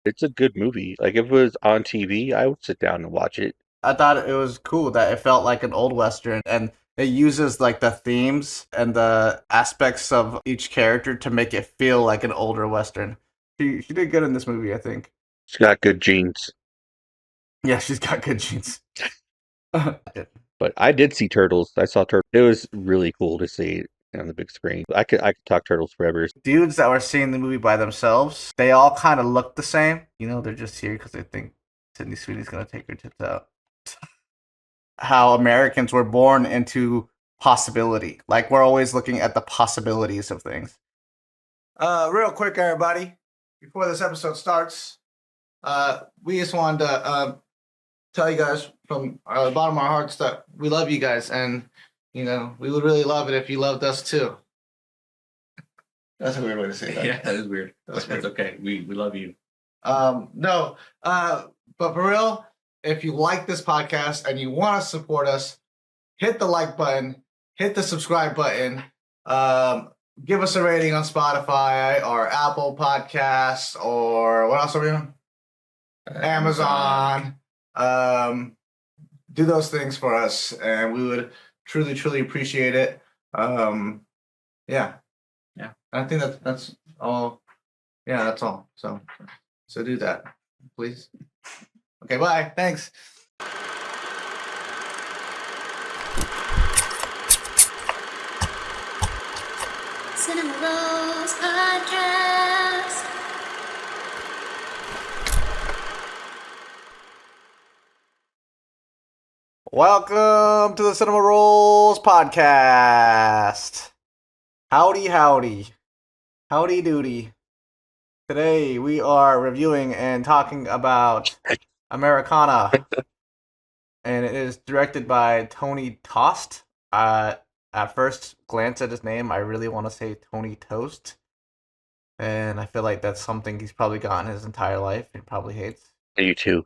It's a good movie. Like if it was on TV, I would sit down and watch it. I thought it was cool that it felt like an old western, and it uses like the themes and the aspects of each character to make it feel like an older western. She did good in this movie, I think. It's got good genes. Yeah, she's got good genes. But I did see Turtles. I saw Turtles. It was really cool to see it on the big screen. I could talk Turtles forever. Dudes that were seeing the movie by themselves, they all kind of look the same. You know, they're just here because they think Sydney Sweeney's gonna take her tits out. How Americans were born into possibility. Like we're always looking at the possibilities of things. Real quick, everybody, before this episode starts, we just wanted to tell you guys from the bottom of our hearts that we love you guys, and we would really love it if you loved us too. That's a weird way to say that. Yeah, that is weird. That's okay. We love you. No, but for real, if you like this podcast and you want to support us, hit the like button, hit the subscribe button, give us a rating on Spotify or Apple Podcasts or what else are we on? Amazon. Do those things for us, and we would truly, truly appreciate it. Yeah. I think that's all. Yeah, that's all. So do that, please. Okay, bye. Thanks. Cinema Rolls Podcast. Welcome to the Cinema Rolls Podcast. Howdy, howdy. Howdy doody. Today we are reviewing and talking about Americana. And it is directed by Tony Tost. At first glance at his name, I really want to say Tony Tost. And I feel like that's something he's probably gotten his entire life and probably hates. You too.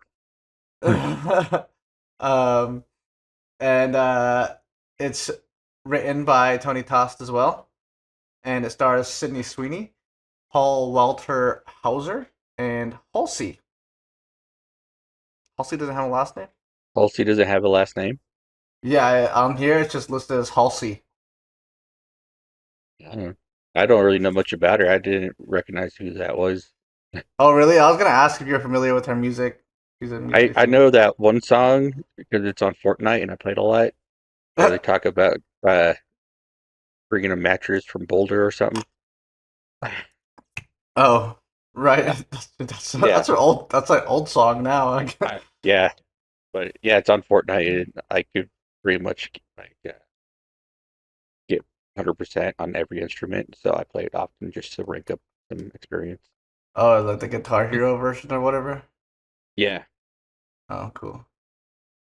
um, and it's written by Tony Tost as well. And it stars Sydney Sweeney, Walter Hauser, and Halsey. Halsey doesn't have a last name? Halsey doesn't have a last name. Yeah, on here it's just listed as Halsey. I don't really know much about her. I didn't recognize who that was. Oh, really? I was gonna ask if you're familiar with her music. She's a I musician. know that one song because it's on Fortnite and I played a lot. Where they talk about bringing a mattress from Boulder or something. Oh, right. That's an old song now. Yeah, but yeah, it's on Fortnite and I could pretty much get 100% on every instrument, so I play it often just to rank up some experience. Oh, like the Guitar Hero version or whatever. Yeah. Oh, cool.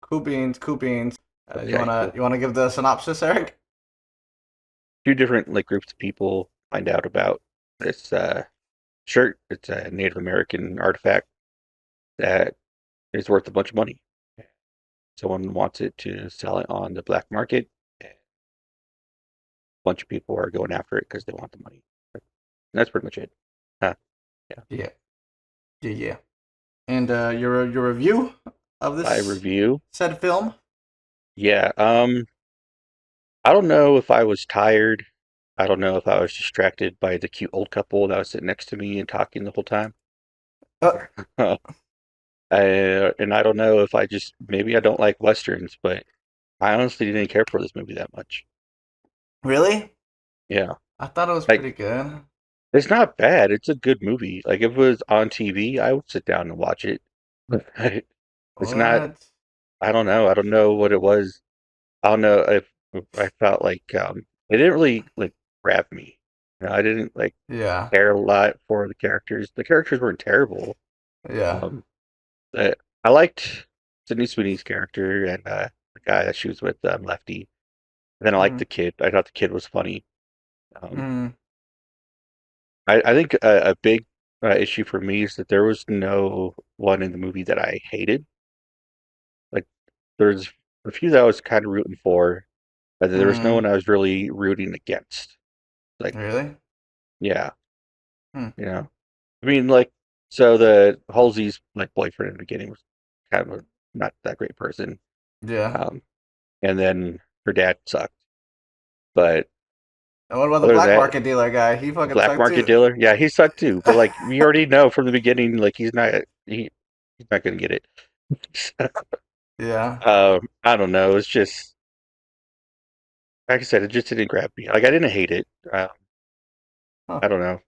Cool beans. Cool beans. Okay, You wanna give the synopsis, Eric? Two different groups of people find out about this shirt. It's a Native American artifact that is worth a bunch of money. Someone wants it to sell it on the black market. And a bunch of people are going after it because they want the money. And that's pretty much it. Yeah. Yeah. And your review of My this review. said film? Yeah. I don't know if I was tired. I don't know if I was distracted by the cute old couple that was sitting next to me and talking the whole time. Uh, And I don't know if maybe I don't like westerns, but I honestly didn't care for this movie that much. really? Yeah, I thought it was like pretty good. it's not bad. It's a good movie. Like if it was on TV, I would sit down and watch it. But it's not. What? I don't know. I don't know what it was. I don't know if I felt like it didn't really grab me. I didn't Yeah. care a lot for the characters. The characters weren't terrible. Yeah. Um, but I liked Sydney Sweeney's character and the guy that she was with, Lefty. And then I liked Mm. the kid. I thought the kid was funny. Um, Mm. I think a big issue for me is that there was no one in the movie that I hated. Like there's a few that I was kind of rooting for, but there was no Mm. one I was really rooting against. Like, Really? yeah, Hmm. you know. I mean, like So the Halsey's like boyfriend in the beginning was kind of a not that great person. Yeah. Um, and then her dad sucked. But And what about the other than black that, market dealer guy? He fucking black sucked market too. dealer, yeah, he sucked too. But like we already know from the beginning, like he's not gonna get it. Yeah. I don't know. It's just like I said, it just didn't grab me. Like I didn't hate it. Huh. I don't know,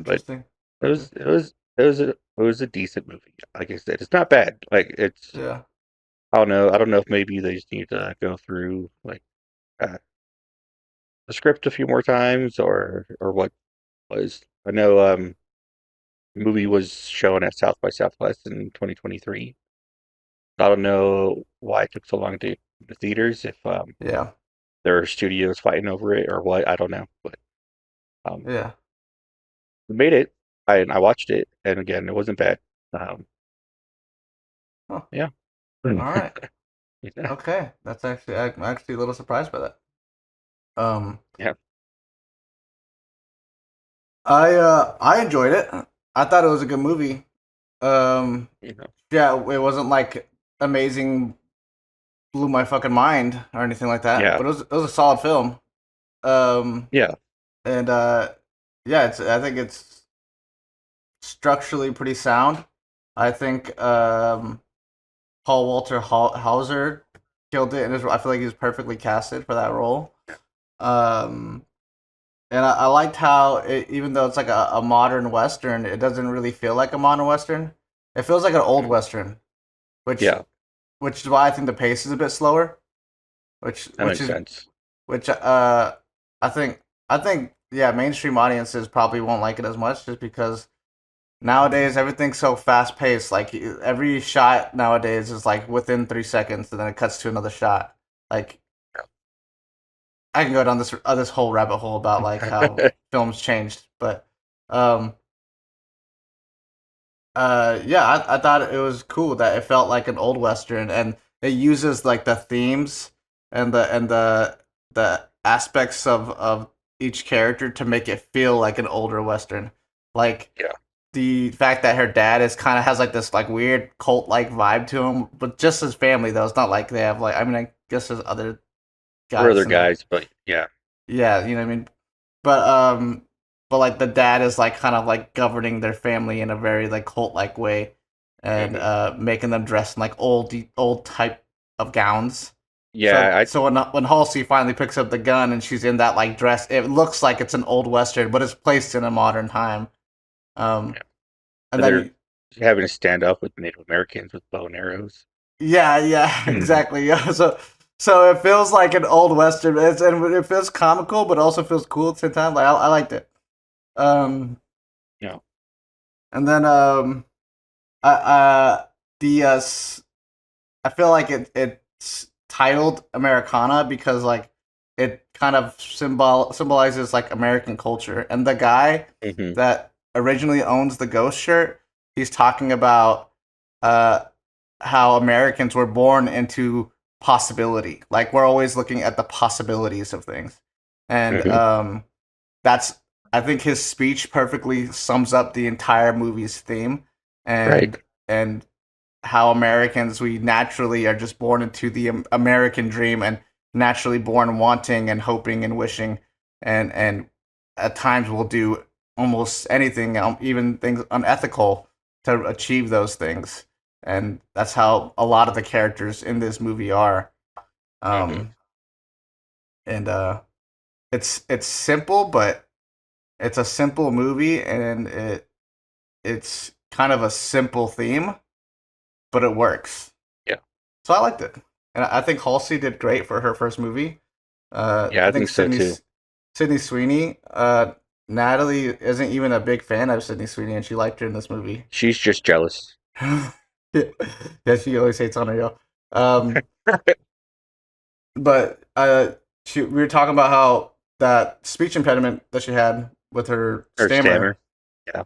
but Interesting. it Okay. was it was it was a it was a decent movie. Like I said, it's not bad. Like it's Yeah. I don't know. I don't know if maybe they just need to go through like uh, the script a few more times or what was. I know the movie was shown at South by Southwest in 2023. I don't know why it took so long to the theaters. If Yeah. there are studios fighting over it or what, I don't know. But um, Yeah. we made it. I watched it, and again, it wasn't bad. Um, Huh. yeah. All right. Yeah. Okay. That's actually I'm actually a little surprised by that. Um, Yeah. I enjoyed it. I thought it was a good movie. Um, You know. yeah, it wasn't like amazing, blew my fucking mind or anything like that, Yeah. but it was a solid film. Um, Yeah. and yeah, I think it's structurally pretty sound. I think Paul Walter Hauser killed it, and I feel like he was perfectly casted for that role. Um, and I liked how even though it's like a modern western, it doesn't really feel like a modern western. It feels like an old Mhm. western, which Yeah. which is why I think the pace is a bit slower. Which That which makes is sense. which I think yeah, mainstream audiences probably won't like it as much just because nowadays everything's so fast paced. Like every shot nowadays is like within 3 seconds, and then it cuts to another shot. Like I can go down this whole rabbit hole about like how films changed, but um yeah, I thought it was cool that it felt like an old western, and it uses like the themes and the aspects of each character to make it feel like an older western. Like Yeah. the fact that her dad is kind of has like this like weird cult like vibe to him, but just his family though. It's not like they have like I mean I guess there's other Or other guys in the guys, but yeah. yeah, you know what I mean. But like the dad is like kind of like governing their family in a very like cult like way, and Hmm. making them dress in like old type of gowns. So Yeah. so when Halsey finally picks up the gun and she's in that like dress, it looks like it's an old western, but it's placed in a modern time. Um, Yeah. and And they're then having to stand up with Native Americans with bow and arrows. yeah, exactly. Yeah, so it feels like an old western. And it feels comical, but also feels cool at the same time. Like I liked it. Um, Yeah. and then the I feel like it's titled Americana because like it kind of symbolizes like American culture. And the guy Hmm. that originally owns the ghost shirt, he's talking about uh how Americans were born into possibility. Like we're always looking at the possibilities of things. And Hmm. that's I think his speech perfectly sums up the entire movie's theme Right. and how Americans we naturally are just born into the American dream and naturally born wanting and hoping and wishing and at times we'll do almost anything even things unethical to achieve those things, and that's how a lot of the characters in this movie are. Hmm. um and it's simple, but it's a simple movie, and it's kind of a simple theme, but it works. Yeah. So I liked it, and I think Halsey did great for her first movie. Yeah, I I think think so too. Sydney Sweeney. Natalie isn't even a big fan of Sydney Sweeney, and she liked her in this movie. She's just jealous. Yeah, she always hates on her, yo. Um, but we were talking about how that speech impediment that she had with her Her stammer. stammer. Yeah.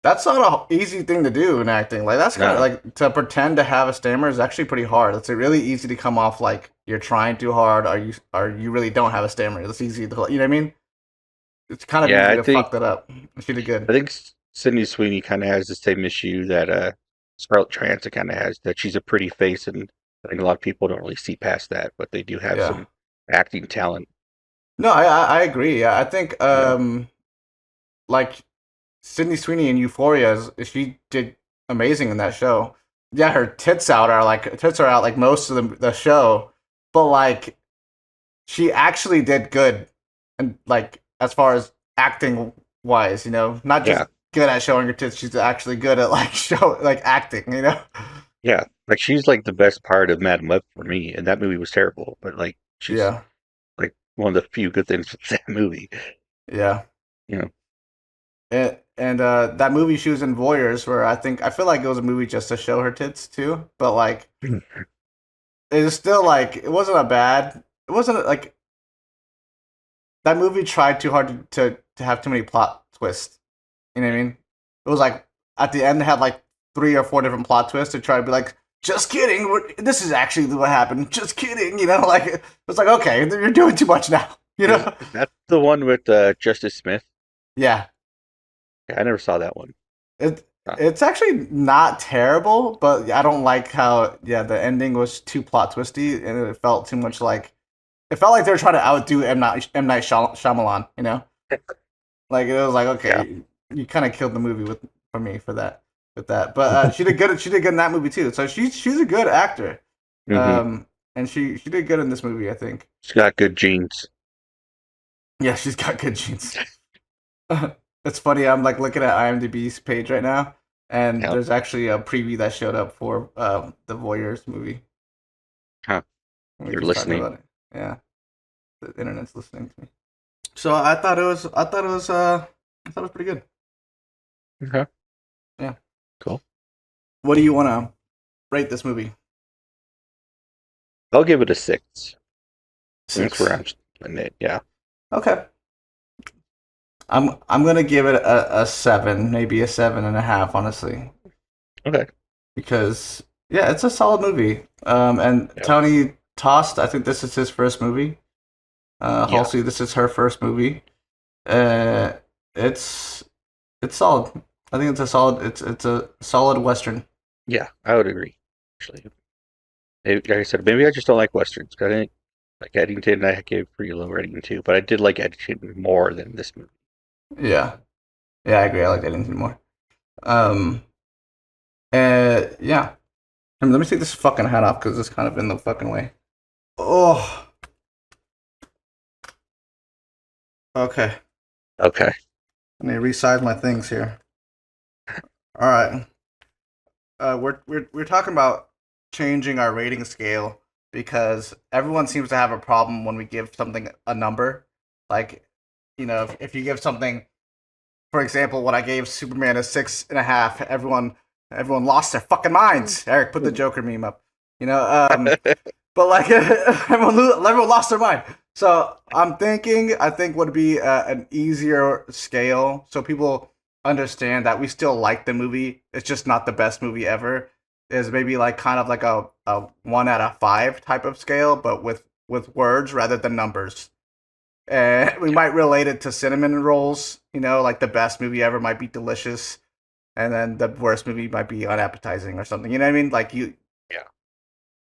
That's not an easy thing to do in acting. Like that's kind of No. like to pretend to have a stammer is actually pretty hard. It's really easy to come off like you're trying too hard, or you really don't have a stammer. It's easy to you know what I mean. It's kind of Yeah, easy I to think fuck that up. She did I good. think Sydney Sweeney kind of has the same issue that Scarlett Johansson kind of has, that she's a pretty face, and I think a lot of people don't really see past that, but they do have Yeah. some acting talent. No, I agree. Yeah, I think Yeah. like Sydney Sweeney in Euphoria, she did amazing in that show. Yeah, her tits are out like most of the show, but like she actually did good, and like as far as acting wise, not just Yeah. good at showing her tits. She's actually good at like acting. Yeah. Like she's like the best part of Madam Web for me, and that movie was terrible, but like she's Yeah, like one of the few good things with that movie. yeah. You know. And that movie she was in Voyeurs, where I feel like it was a movie just to show her tits too, but like it was still like it wasn't like that movie tried too hard to have too many plot twists. You know what I mean? It was like at the end it had like 3 or 4 different plot twists to try to be like, just kidding, this is actually what happened. Just kidding, like it was like, okay, you're doing too much now. That's the one with Justice Smith. Yeah. Yeah, I never saw that one. It's actually not terrible, but I don't like how the ending was too plot twisty, and it felt too much like they were trying to outdo M Night Shyamalan. Like it was like, okay, you kind of killed the movie for me for that with that. But she did good. She did good in that movie too. So she's a good actor. Mhm. And she did good in this movie, I think. She's got good genes. Yeah, she's got good genes. It's funny. I'm like looking at IMDb's page right now, and Yeah. there's actually a preview that showed up for the Voyeurs movie. Huh. We You're were just talking listening. about it. Yeah, the internet's listening to me. So I thought it was pretty good. Okay. Yeah. Cool. What do you want to rate this movie? I'll give it a 6. 6. That's where I'm putting it. Yeah. Okay. I'm gonna give it a 7, maybe a 7.5, honestly, Okay. because it's a solid movie. And Yeah. Tony Tost, I think this is his first movie. Yeah. Halsey, this is her first movie. It's solid. I think it's a solid Western. Yeah, I would agree. Actually, like I said, maybe I just don't like westerns. 'Cause I think like Eddington, I gave pretty low rating too, but I did like Eddington more than this movie. Yeah, I agree. I like Eddington more. Yeah. Let me take this fucking hat off because it's kind of in the fucking way. Oh. Okay. Okay. Let me resize my things here. All right. We're talking about changing our rating scale because everyone seems to have a problem when we give something a number. Like, if you give something, for example, when I gave Superman a 6.5, everyone lost their fucking minds. Eric, put the Joker meme up. But like everyone lost their mind. So I think would be an easier scale so people understand that we still like the movie. It's just not the best movie ever. Is maybe like kind of like a 1 out of 5 type of scale, but with words rather than numbers. And we might relate it to cinnamon rolls. Like the best movie ever might be delicious, and then the worst movie might be unappetizing or something. You know what I mean? Like you. Yeah.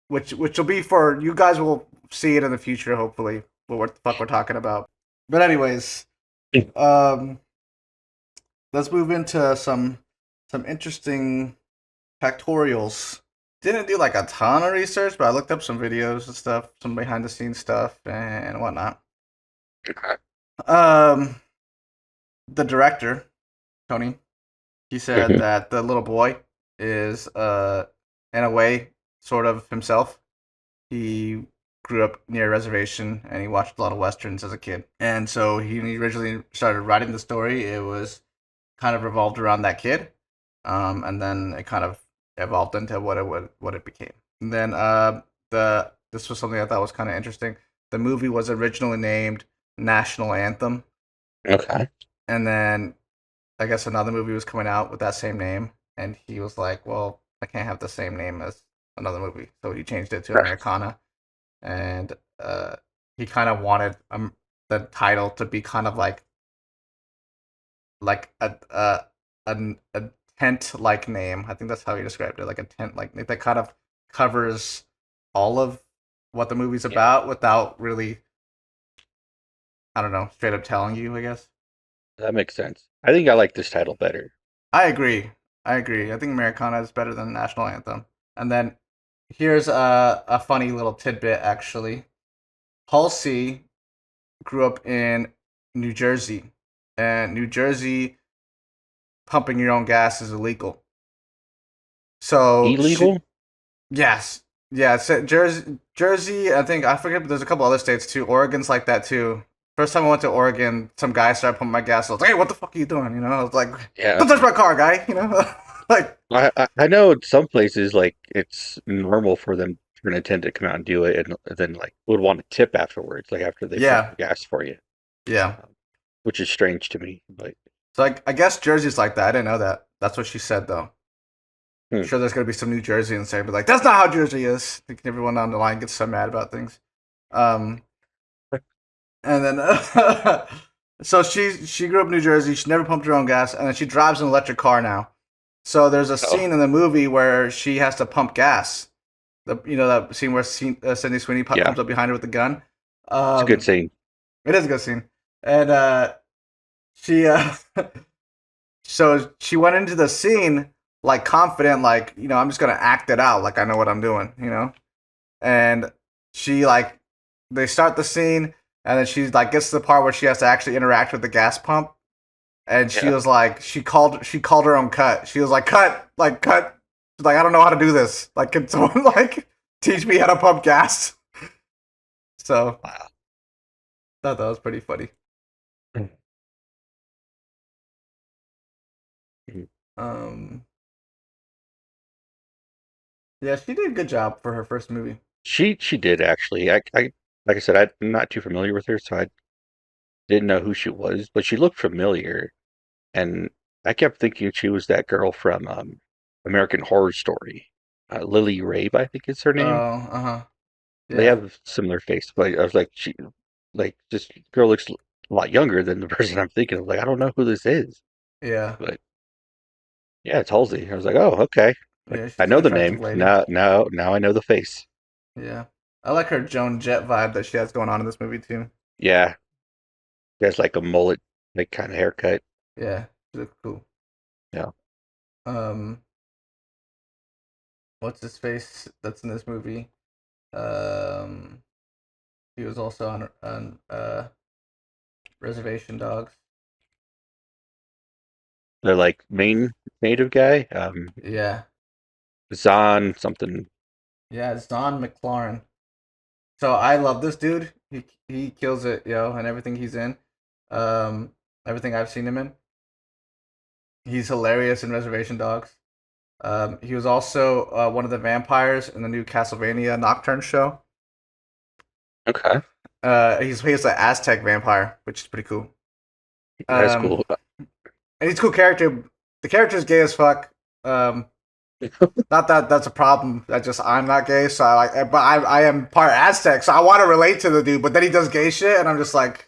Which will be for you guys will see it in the future, hopefully. What the fuck we're talking about. But anyways, let's move into some interesting factorials. Didn't do like a ton of research, but I looked up some videos and stuff, some behind the scenes stuff and whatnot. The director, Tony, he said that the little boy is in a way sort of himself. He grew up near a reservation and he watched a lot of westerns as a kid. And so he originally started writing the story. It was kind of revolved around that kid, and then it kind of evolved into what it became. And then this was something I thought was kind of interesting. The movie was originally named National Anthem. Okay. And then I guess another movie was coming out with that same name, and he was like, "Well, I can't have the same name as another movie," so he changed it to Americana, and he kind of wanted the title to be kind of like a a tent-like name. I think that's how he described it, like a tent-like that kind of covers all of what the movie's Yeah. about without really, I don't know, straight up telling you, I guess. That makes sense. I think I like this title better. I agree. I agree. I think Americana is better than National Anthem. And then here's a funny little tidbit, actually. Halsey grew up in New Jersey, and New Jersey pumping your own gas is illegal. So Illegal? yes, yeah. So Jersey. I think I forget, but there's a couple other states too. Oregon's like that too. First time I went to Oregon, some guy started pumping my gas. I was like, "Hey, what the fuck are you doing?" You know, I was like, Yeah. "Don't touch my car, guy." You know, like I know in some places like it's normal for them for an attendant to come out and do it, and then like would want a tip afterwards, like after they yeah, pump the gas for you, yeah. which is strange to me. But So I guess Jersey's like that. I didn't know that. That's what she said though. I'm Hmm. sure there's gonna be some New Jersey and say, but like that's not how Jersey is. I think everyone on the line gets so mad about things. Um, and then so she grew up in New Jersey. She never pumped her own gas, and then she drives an electric car now. So there's a scene in the movie where she has to pump gas. That scene where Sydney Sweeney Yeah. comes up behind her with the gun. it's a good scene. It is a good scene, and she so she went into the scene like confident, like I'm just gonna act it out, like I know what I'm doing, and she like they start the scene, and then she like gets to the part where she has to actually interact with the gas pump, and she Yeah. was like she called her own cut. She was like cut. She's like, I don't know how to do this. Like, can someone like teach me how to pump gas? So Wow. thought that was pretty funny. Mhm. Yeah, she did a good job for her first movie. She did actually. I like I said, I'm not too familiar with her, so I didn't know who she was, but she looked familiar, and I kept thinking she was that girl from American Horror Story, Lily Rabe, I think is her Oh, name. uh-huh. They Yeah. have a similar face, but I was like, this girl looks a lot younger than the person I'm thinking of. Like, I don't know who this is, Yeah. but yeah, it's Halsey. I was like, oh, okay. Like, Yeah, I she's an know the attractive name. lady. Now I know the face. Yeah. I like her Joan Jett vibe that she has going on in this movie too. Yeah, she has like a mullet, like kind of haircut. Yeah. She looks cool. Yeah. Um what's his face that's in this movie? Um he was also on Reservation Dogs. The like main native guy, Yeah. Zahn something. Yeah, it's Don McLaurin. So I love this dude. He kills it, and everything he's in. Um Everything I've seen him in. He's hilarious in Reservation Dogs. He was also one of the vampires in the new Castlevania Nocturne show. Okay, He's an Aztec vampire, which is pretty cool. that's Um, cool. and he's a cool character. The character's gay as fuck. Not that that's a problem. I'm not gay, so but I am part Aztec, so I want to relate to the dude. But then he does gay shit, and I'm just like,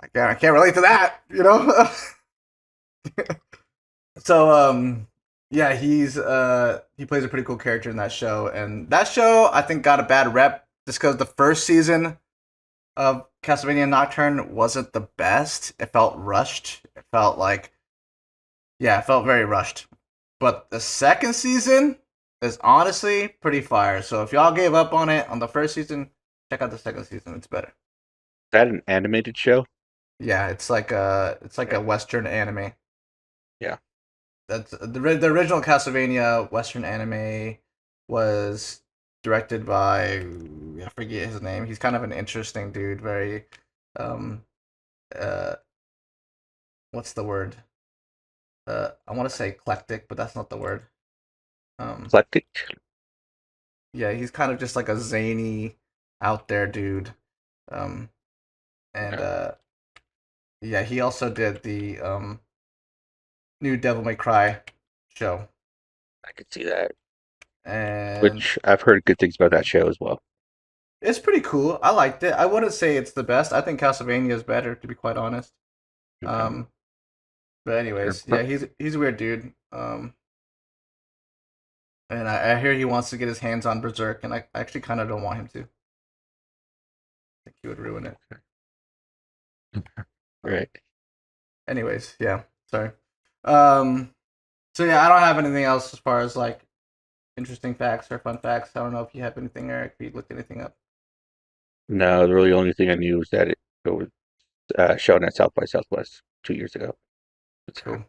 I can't relate to that, So yeah, he plays a pretty cool character in that show, and that show I think got a bad rep just because the first season of Castlevania Nocturne wasn't the best. It felt rushed. It felt very rushed. But the second season is honestly pretty fire. So if y'all gave up on it on the first season, check out the second season. It's better. Is that an animated show? Yeah, it's like a Western anime. Yeah. That's the original Castlevania Western anime was directed by I forget his name. He's kind of an interesting dude. Very, um, uh, what's the word? I want to say eclectic, but that's not the word. Eclectic. Yeah, he's kind of just like a zany, out there dude. Um, and yeah, he also did the new Devil May Cry show, I could see that. and Which I've heard good things about that show as well. it's pretty cool. I liked it. I wouldn't say it's the best. I think Castlevania is better, to be quite honest. Okay. Um, But anyways, yeah, he's a weird dude. And I hear he wants to get his hands on Berserk, and I actually kind of don't want him to. I think he would ruin it. Right. Anyways, yeah, sorry. Um, so yeah, I don't have anything else as far as like interesting facts or fun facts. I don't know if you have anything, Eric. If you looked anything up. No, the really only thing I knew was that it was shown at South by Southwest 2 years ago. Cool.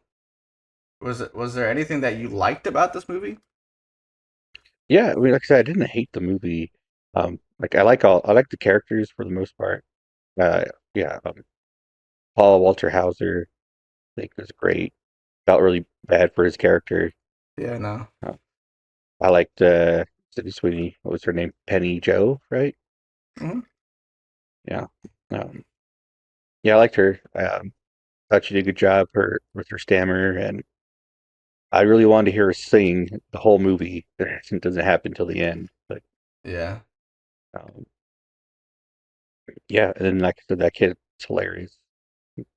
Was there anything that you liked about this movie? Yeah, I mean, like I said, I didn't hate the movie. Like I like the characters for the most part. Uh, yeah, Paul Walter Hauser, I think was great. Felt really bad for his character. Yeah, no. Uh, I liked Sydney Sweeney. What was her name? Penny Joe, right? Mm-hmm. Yeah. Um, yeah, I liked her. Thought she did a good job with her stammer, and I really wanted to hear her sing the whole movie. It doesn't happen till the end, but Yeah. um, yeah. And then, like I said, that kid's hilarious.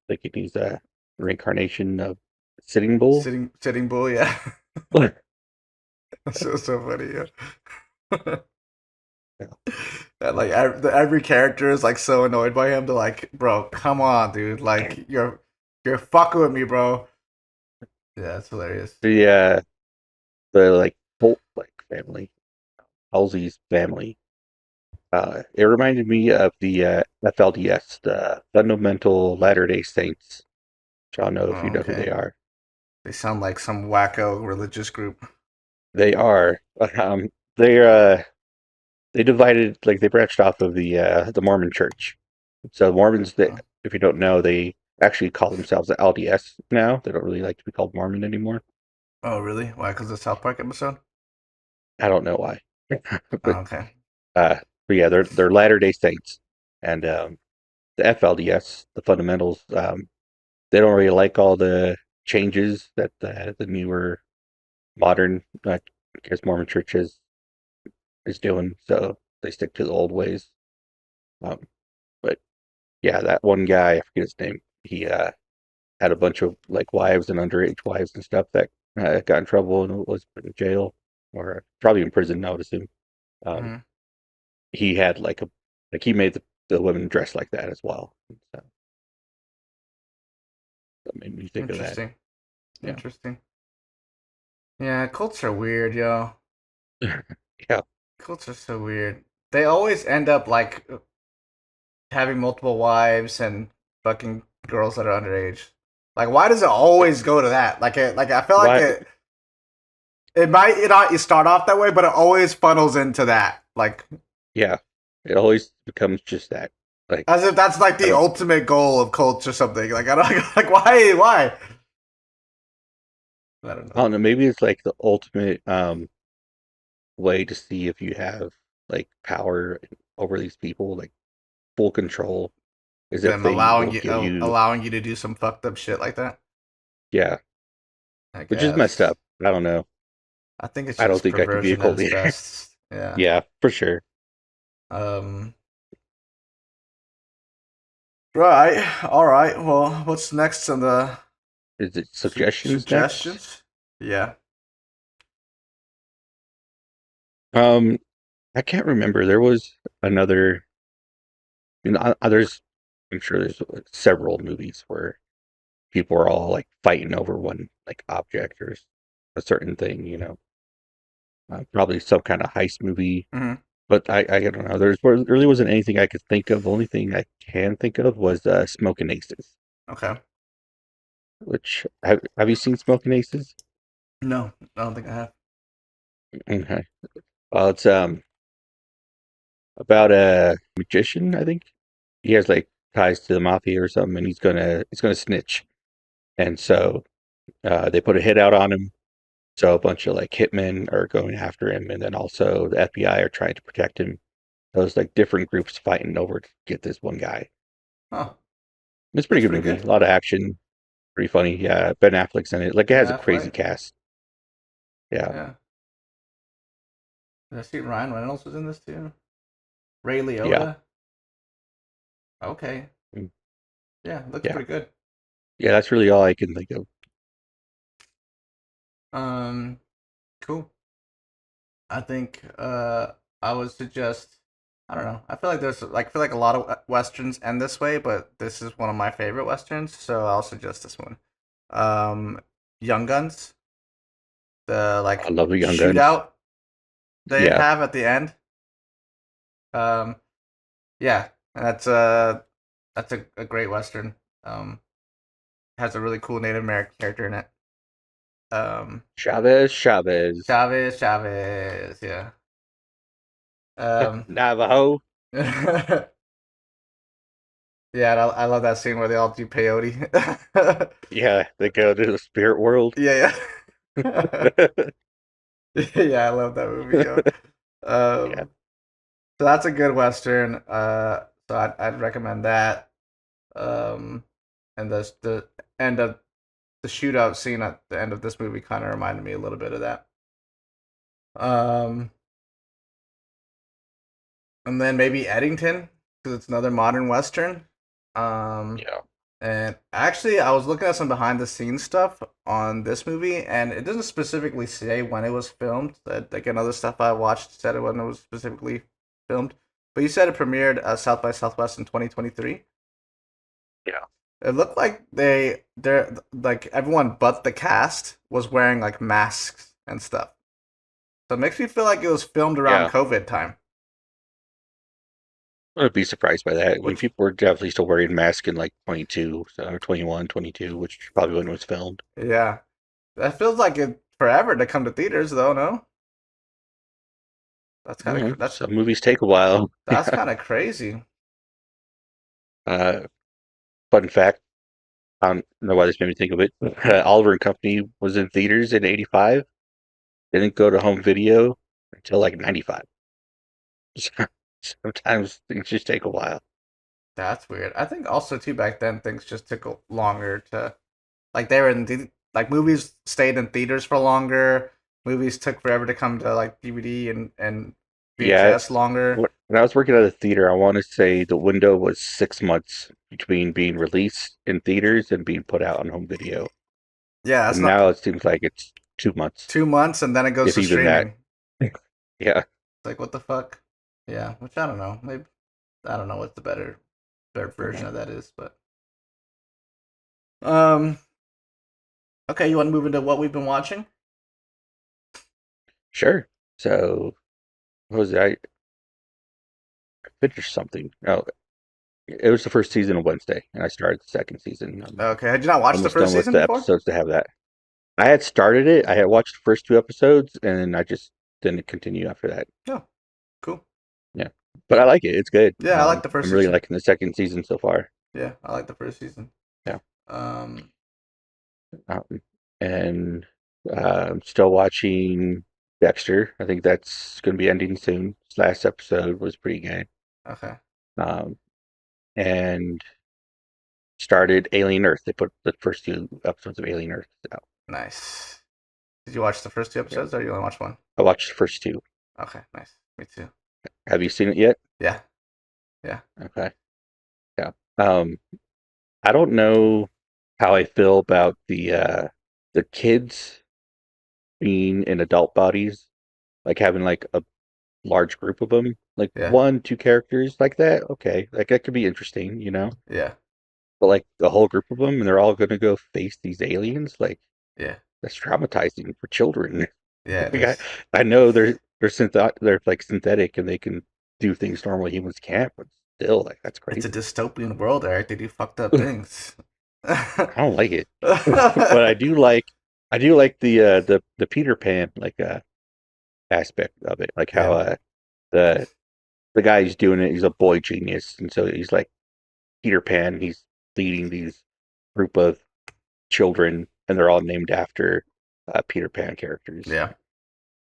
Like he's a reincarnation of Sitting Bull. Sitting Bull, yeah. So funny, yeah. Yeah. And like every character is like so annoyed by him. They're like, "Bro, come on, dude! Like you're fucking with me, bro." Yeah, it's hilarious. The like Holt like family, Halsey's family. It reminded me of the FLDS, the Fundamental Latter Day Saints. Which I don't know if you Oh, know who they okay. are. They sound like some wacko religious group. They are. They're they divided like they branched off of the Mormon Church. So Mormons, that Oh, if you don't know, they actually call themselves the LDS now. They don't really like to be called Mormon anymore. oh really? Why? Because the South Park episode? I don't know why, Oh, but okay. uh, but yeah, they're Latter Day Saints, and the FLDS, the fundamentals, they don't really like all the changes that the newer modern, I guess, Mormon Church is doing. So they stick to the old ways. Um, but yeah, that one guy, I forget his name. He had a bunch of like wives and underage wives and stuff that got in trouble and was put in jail or probably in prison. I would assume. Um, Hmm. he had like he made the women dress like that as well. So that made me think of that. Interesting. Yeah, Interesting. Yeah, cults are weird, yo. yeah, Cults are so weird. They always end up like having multiple wives and fucking girls that are underage. Like, why does it always go to that? Like I feel like why? it might it start off that way, but it always funnels into that. Like, Yeah, it always becomes just that. Like as if that's like I the don't, ultimate goal of cults or something. Like, I don't like why? I don't I know. don't know. Maybe it's like the ultimate way to see if you have like power over these people, like full control, is if Them they will give you, allowing you to do some fucked up shit like that. yeah, I which is messed guess. up. I don't know. I think it's I don't just think I could be a perversion at cult its leader. best. Yeah. Yeah, for sure. Um. Right. All right. Well, what's next on the Is it suggestions next? suggestions? Yeah. Um, I can't remember. There was another. There's. I'm sure there's several movies where people are all like fighting over one like object or a certain thing. Probably some kind of heist movie. Hmm. But I don't know. There really wasn't anything I could think of. The only thing I can think of was Smoking Aces. Okay. Which have you seen Smoking Aces? No, I don't think I have. Okay. Well, it's about a magician. I think he has like ties to the mafia or something, and he's gonna snitch. And so they put a hit out on him. So a bunch of like hitmen are going after him, and then also the FBI are trying to protect him. Those like different groups fighting over to get this one guy. Huh. It's a pretty That's good pretty movie. good. A lot of action, pretty funny. Yeah, Ben Affleck's in it. Like it Ben has a crazy Affleck. cast. Yeah, Yeah. Did I see Ryan Reynolds was in this too? Ray yeah, Liotta. Okay. mm, Yeah, looks yeah. pretty good. Yeah, that's really all I can think of. Cool. I think I would suggest. I don't know. I feel like a lot of westerns end this way, but this is one of my favorite westerns, so I'll suggest this one. Um, Young Guns, the I like love the Young Guns. shootout they Yeah, have at the end. Um, yeah, that's a great western. Has a really cool Native American character in it. Um, Chavez, Chavez, yeah. Um, Navajo. yeah, and I love that scene where they all do peyote. Yeah, they go to the spirit world. Yeah, yeah. Yeah, I love that movie, yo. Yeah, So that's a good western. So I'd recommend that. Um, and the end of the shootout scene at the end of this movie kind of reminded me a little bit of that. Um, and then maybe Eddington because it's another modern western. Um, yeah, and actually, I was looking at some behind the scenes stuff on this movie, and it doesn't specifically say when it was filmed. Like another stuff I watched said it when it was specifically filmed. But you said it premiered at South by Southwest in 2023. yeah, It looked like they're like everyone but the cast was wearing like masks and stuff. So it makes me feel like it was filmed around yeah. COVID time. I would be surprised by that. I mean, Which people were definitely still wearing masks in like 22, or 21, 22, which probably when it was filmed. yeah, that feels like it forever to come to theaters though. No, that's kind of Some movies take a while. that's kind of crazy. Uh, fun fact, I don't know why this made me think of it. Oliver and Company was in theaters in '85. Didn't go to home video until like '95. Sometimes things just take a while. That's weird. I think also too back then things just took longer to like they were like movies stayed in theaters for longer. Movies took forever to come to like DVD and Yeah, VHS longer. when I was working at a theater, I want to say the window was 6 months between being released in theaters and being put out on home video. Yeah, that's And not now it seems like it's 2 months, 2 months and then it goes if to even that. streaming. Yeah, It's like what the fuck? Yeah, which I don't know. Maybe I don't know what the better version of that is, but um okay, you want to move into what we've been watching? sure. So, what was it? I finished something. No, it was the first season of Wednesday, and I started the second season. I'm Okay, had you not watched the almost first done with season the before? episodes to have that. I had started it. I had watched the first 2 episodes, and then I just didn't continue after that. No. Cool. Yeah, but I like it. It's good. Yeah, I like the first I'm really season. liking the second season so far. Yeah, I like the first season. Yeah, Um um, and I'm still watching Dexter. I think that's going to be ending soon. This last episode was pretty good. okay. Um, and started Alien Earth. They put the first 2 episodes of Alien Earth out. Nice. Did you watch the first two Yeah, episodes or you only watched one? I watched the first 2. Okay, nice. Me too. Have you seen it yet? Yeah. Yeah. Okay. Yeah. I don't know how I feel about the kids being in adult bodies, like having like a large group of them, like Yeah. 1, 2 characters like that. Okay, like that could be interesting, Yeah. But like the whole group of them, and they're all gonna go face these aliens, like Yeah. that's traumatizing for children. Yeah, it Like is. I know they're like synthetic and they can do things normal humans can't, but still, like that's It's a crazy. dystopian world, Eric. They do fucked up things. I don't like it. But I do like the Peter Pan aspect of it, like how Yeah. the the guy who's doing it, he's a boy genius, and so he's like Peter Pan. He's leading these group of children, and they're all named after Peter Pan characters. Yeah.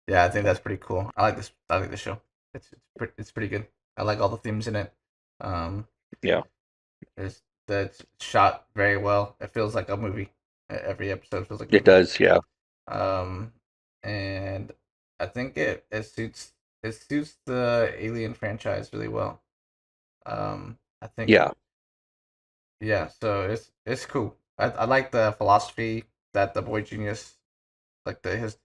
Yeah, I think that's pretty cool. I like this. I like the show. It's pretty good. I like all the themes in it. Um, Yeah, it's that's shot very well. It feels like a movie. Every episode feels like a it movie. does. Yeah, Um, and I think it suits the Alien franchise really well. I think yeah, yeah. So it's cool. I like the philosophy that the boy genius, like his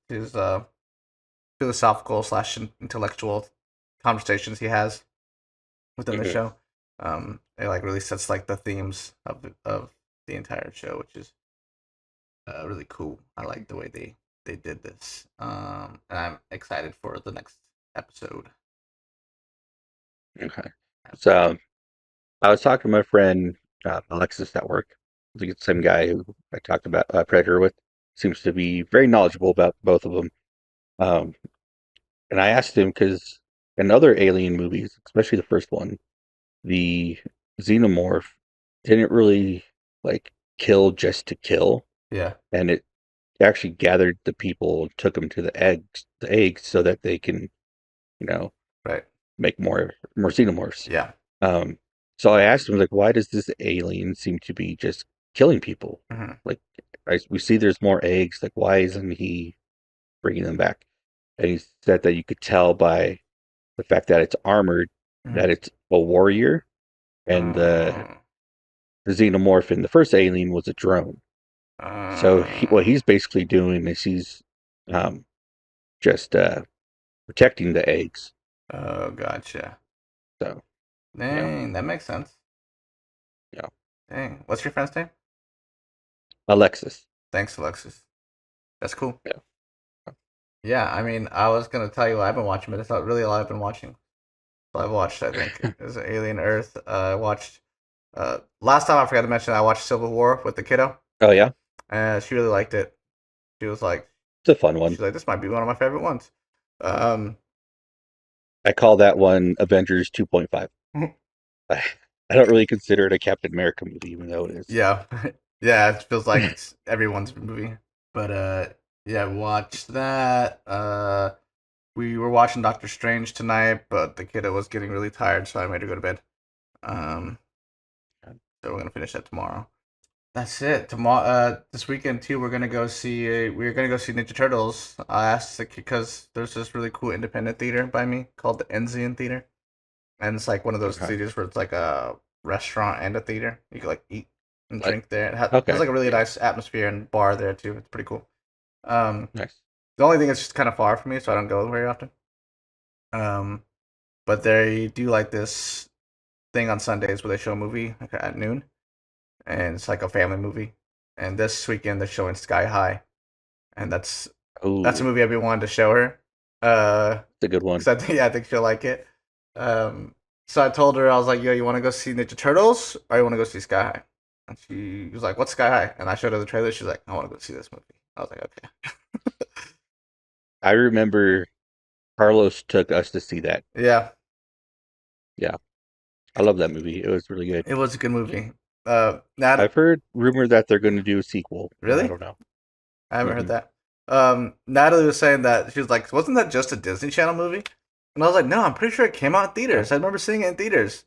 philosophical slash intellectual conversations he has within the Mhm. show. It like really sets like the themes of the entire show, which is really cool. I like the way they did this. And I'm excited for the next episode. Okay. So I was talking to my friend Alexis at work. I think it's the same guy who I talked about Predator with. Seems to be very knowledgeable about both of them. Um, and I asked him because in other Alien movies, especially the first one, the xenomorph didn't really like kill just to kill, Yeah. and it actually gathered the people and took them to the eggs, so that they can, you know, Right. make more xenomorphs. Yeah. Um, so I asked him like, why does this alien seem to be just killing people? Hmm. Like, we see there's more eggs. Like, why isn't he bringing them back? And he said that you could tell by the fact that it's armored Hmm. that it's a warrior, and the xenomorph in the first Alien was a drone. So what Uh, he's basically doing is he's um, just protecting the eggs. oh, gotcha. So yeah, Dang, that makes sense. yeah. Dang. What's your friend's name? Alexis. Thanks, Alexis. That's cool. Yeah. Yeah, I mean, I was gonna tell you what I've been watching, but it's not really all I've been watching. So I've watched, I think, is Alien Earth. I watched. Last time I forgot to mention, I watched Civil War with the kiddo, Oh yeah, and she really liked it. She was like, it's a fun one. this might be one of my favorite ones. Um, I call that one Avengers 2.5. I, I don't really consider it a Captain America movie, even though it is. yeah, yeah, it feels like it's everyone's movie. But yeah, watched that. We were watching Doctor Strange tonight, but the kiddo was getting really tired, so I made her go to bed. Um, so we're gonna finish that tomorrow. That's it. Tomorrow, this weekend too, we're gonna go see Ninja Turtles. I asked because there's this really cool independent theater by me called the Enzian Theater, and it's like one of those Okay. theaters where it's like a restaurant and a theater. You can like eat and Like, drink there. Has okay. like a really Yeah. nice atmosphere and bar there too. It's pretty cool. Um, Nice. the only thing is just kind of far from me, so I don't go very often. Um, but they do like this thing on Sundays where they show a movie like at noon, and it's like a family movie. And this weekend they're showing Sky High, and that's a Oh, movie I've been wanting to show her. it's a good one. Because I think yeah, I think she'll like it. Um, so I told her I was like, "Yo, you want to go see Ninja Turtles or you want to go see Sky High?" And she was like, "What's Sky High?" And I showed her the trailer. She's like, "I want to go see this movie." I was like, "Okay." I remember Carlos took us to see that. Yeah, Yeah, I love that movie. It was really good. it was a good movie. Nat, I've heard rumor that they're going to do a sequel, but I really? don't know. I haven't heard Hmm. that. Natalie was saying that she was like, "Wasn't that just a Disney Channel movie?" And I was like, "No, I'm pretty sure it came out in Yeah. theaters. I remember seeing it in theaters."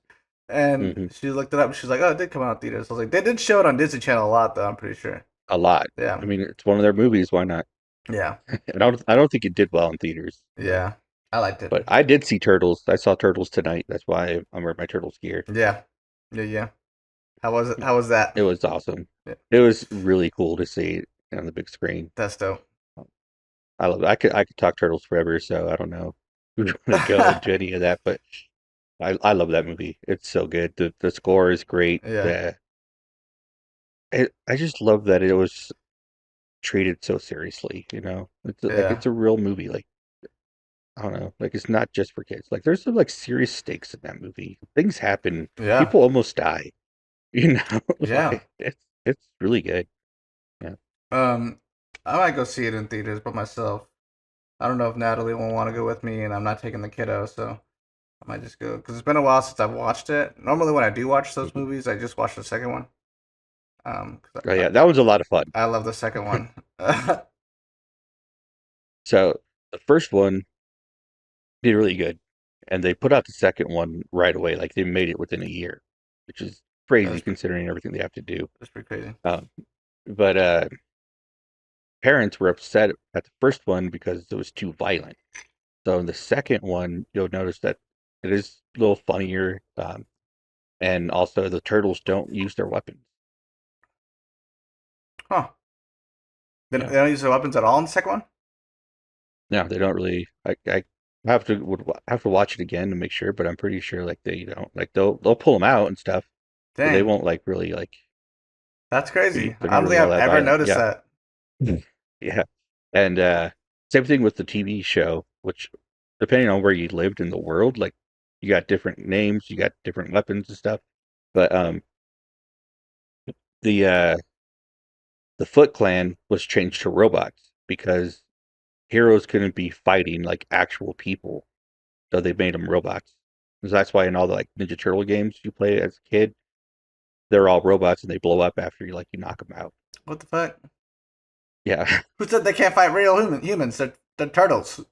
And Hmm. she looked it up. And she's like, "Oh, it did come out in theaters." I was like, "They did show it on Disney Channel a lot, though. I'm pretty sure." A lot. Yeah, I mean, it's one of their movies. Why not? yeah, And I don't think it did well in theaters. yeah. I liked it. But I did see Turtles. I saw Turtles tonight. That's why I'm wearing my Turtles gear. Yeah, yeah, yeah. How was it? How was that? It was awesome. Yeah, It was really cool to see it on the big screen. that's dope. I love it. I could talk Turtles forever, so I don't know who's going to go into any of that, but I love that movie. It's so good. The score is great. Yeah, I just love that it was treated so seriously. yeah, It's a real movie. Like, I don't know, like it's not just for kids. Like there's some like serious stakes in that movie. Things happen. yeah, People almost die. You know, yeah. like, it's really good. Yeah. Um, I might go see it in theaters by myself. I don't know if Natalie will want to go with me, and I'm not taking the kiddo, so I might just go because it's been a while since I've watched it. Normally, when I do watch those Mhm. movies, I just watch the second one. 'Cause Oh yeah, that was a lot of fun. I love the second one. So the first one did really good, and they put out the second one right away. Like they made it within a year, which is crazy That's considering everything they have to do. that's pretty crazy. Um, but parents were upset at the first one because it was too violent. So in the second one, you'll notice that it is a little funnier, and also the turtles don't use their weapons. Huh. They, Yeah. they don't use the weapons at all in the second one? No, they don't really. I have to watch it again to make sure, but I'm pretty sure like they don't like they'll pull them out and stuff, but they Dang. won't like really like That's be. crazy. They're I not don't really think all I've that ever violent. noticed Yeah, that. yeah, and same thing with the TV show, which depending on where you lived in the world, like you got different names, you got different weapons and stuff, but the uh the Foot Clan was changed to robots because heroes couldn't be fighting like actual people, so they made them robots. So that's why in all the like Ninja Turtle games you play as a kid, they're all robots and they blow up after you knock them out. What the fuck? Yeah, Who said they can't fight real humans? They're turtles.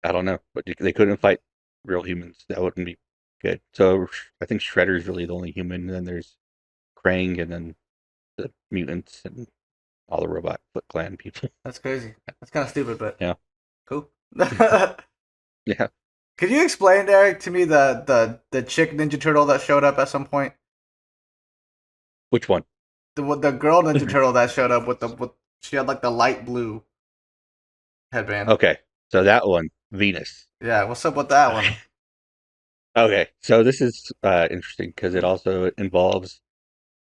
I don't know, but they couldn't fight real humans. That wouldn't be good. So I think Shredder's really the only human. And then there's Krang, and then the mutants and all the robot Foot Clan people. That's crazy. That's kind of stupid, but Yeah, cool. yeah. Could you explain, Derek, to me the chick Ninja Turtle that showed up at some point? Which one? The girl Ninja Turtle that showed up with she had like the light blue headband. Okay, so that one, Venus. Yeah, what's up with that one? Okay, so this is interesting because it also involves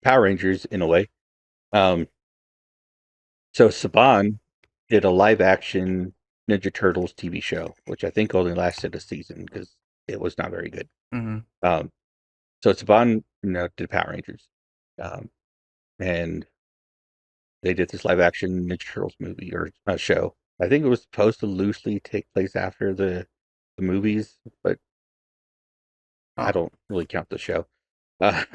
Power Rangers in a way. Um, so Saban did a live action Ninja Turtles TV show, which I think only lasted a season because it was not very good. Mm-hmm. Um, so Saban, did Power Rangers, um, and they did this live action Ninja Turtles movie or show. I think it was supposed to loosely take place after the movies, but I Oh. don't really count the show. But,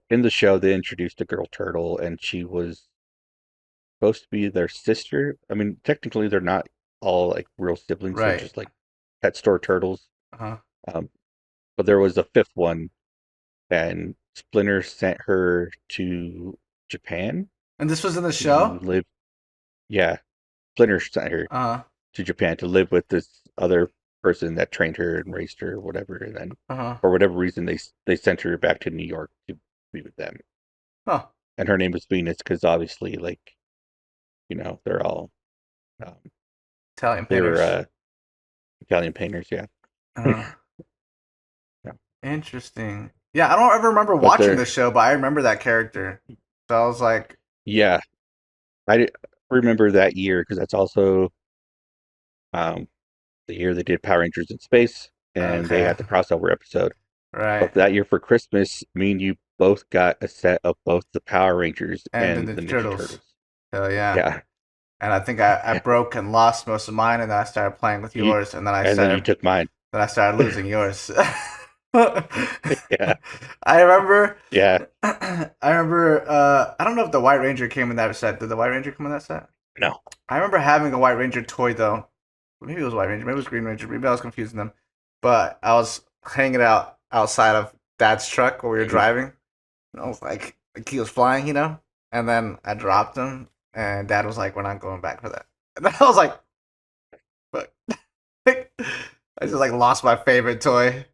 in the show, they introduced a girl turtle, and she was supposed to be their sister. I mean, technically, they're not all like real siblings; they're Right. just like pet store turtles. Uh-huh. Um, but there was a fifth one, and Splinter sent her to Japan And this was in the to show? live. Yeah, Splinter sent her Uh-huh. to Japan to live with this other person that trained her and raised her, or whatever. And then, Uh-huh. for whatever reason, they sent her back to New York to be with them. Huh. And her name was Venus because obviously, like, they're all um, Italian they were painters. Italian painters. Yeah, Uh-huh. yeah. Interesting. Yeah, I don't ever remember But watching they're the show, but I remember that character. So I was like, yeah. I remember that year because that's also um, the year they did Power Rangers in Space, and they okay, had the crossover episode. right. But that year for Christmas, me and you both got a set of both the Power Rangers And the and the Ninja Ninja Turtles. Turtles. Hell yeah. Yeah, And I think I broke and lost most of mine, and then I started playing with you, yours, and and then you took mine. I started losing yours. Yeah, I remember yeah. I remember I don't know if the White Ranger came in that set. Did the White Ranger come in that set? No. I remember having a White Ranger toy though. Maybe it was White Ranger, maybe it was Green Ranger, maybe I was confusing them. But I was hanging out outside of Dad's truck while we were driving. And I was like he was flying, and then I dropped him and Dad was like, we're not going back for that. And then I was like, fuck. I just like lost my favorite toy.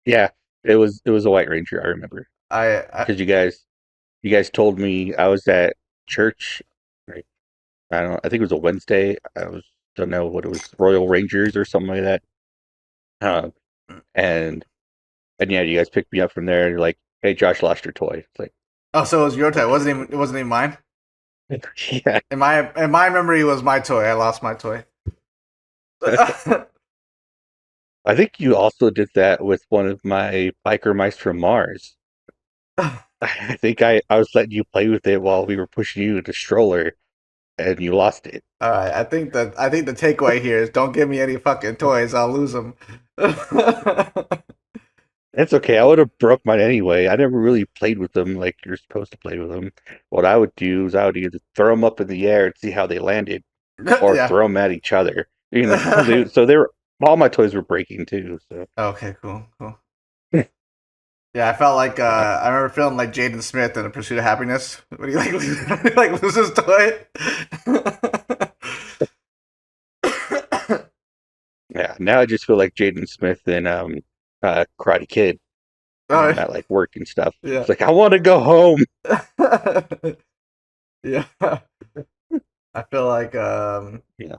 Yeah, it was a White Ranger. I remember I because you guys told me I was at church. Right? I don't. I think it was a Wednesday. Don't know what it was, Royal Rangers or something like that. Uh, and yeah, you guys picked me up from there. And you're like, "Hey, Josh lost your toy." It's like, oh, so it was your toy. It wasn't even mine. yeah. In my memory, it was my toy. I lost my toy. I think you also did that with one of my biker mice from Mars. I think I was letting you play with it while we were pushing you in the stroller, and you lost it. All right, I think the takeaway here is don't give me any fucking toys. I'll lose them. It's okay. I would have broke mine anyway. I never really played with them like you're supposed to play with them. What I would do is I would either throw them up in the air and see how they landed, or Yeah. throw them at each other. So they were all my toys were breaking too. So Okay. Cool. Cool. Yeah, I felt like I remember feeling like Jaden Smith in A Pursuit of Happiness when he like loses his toy. yeah, now I just feel like Jaden Smith in Karate Kid. Oh, at like work and stuff. yeah. It's like I want to go home. Yeah. I feel like Yeah.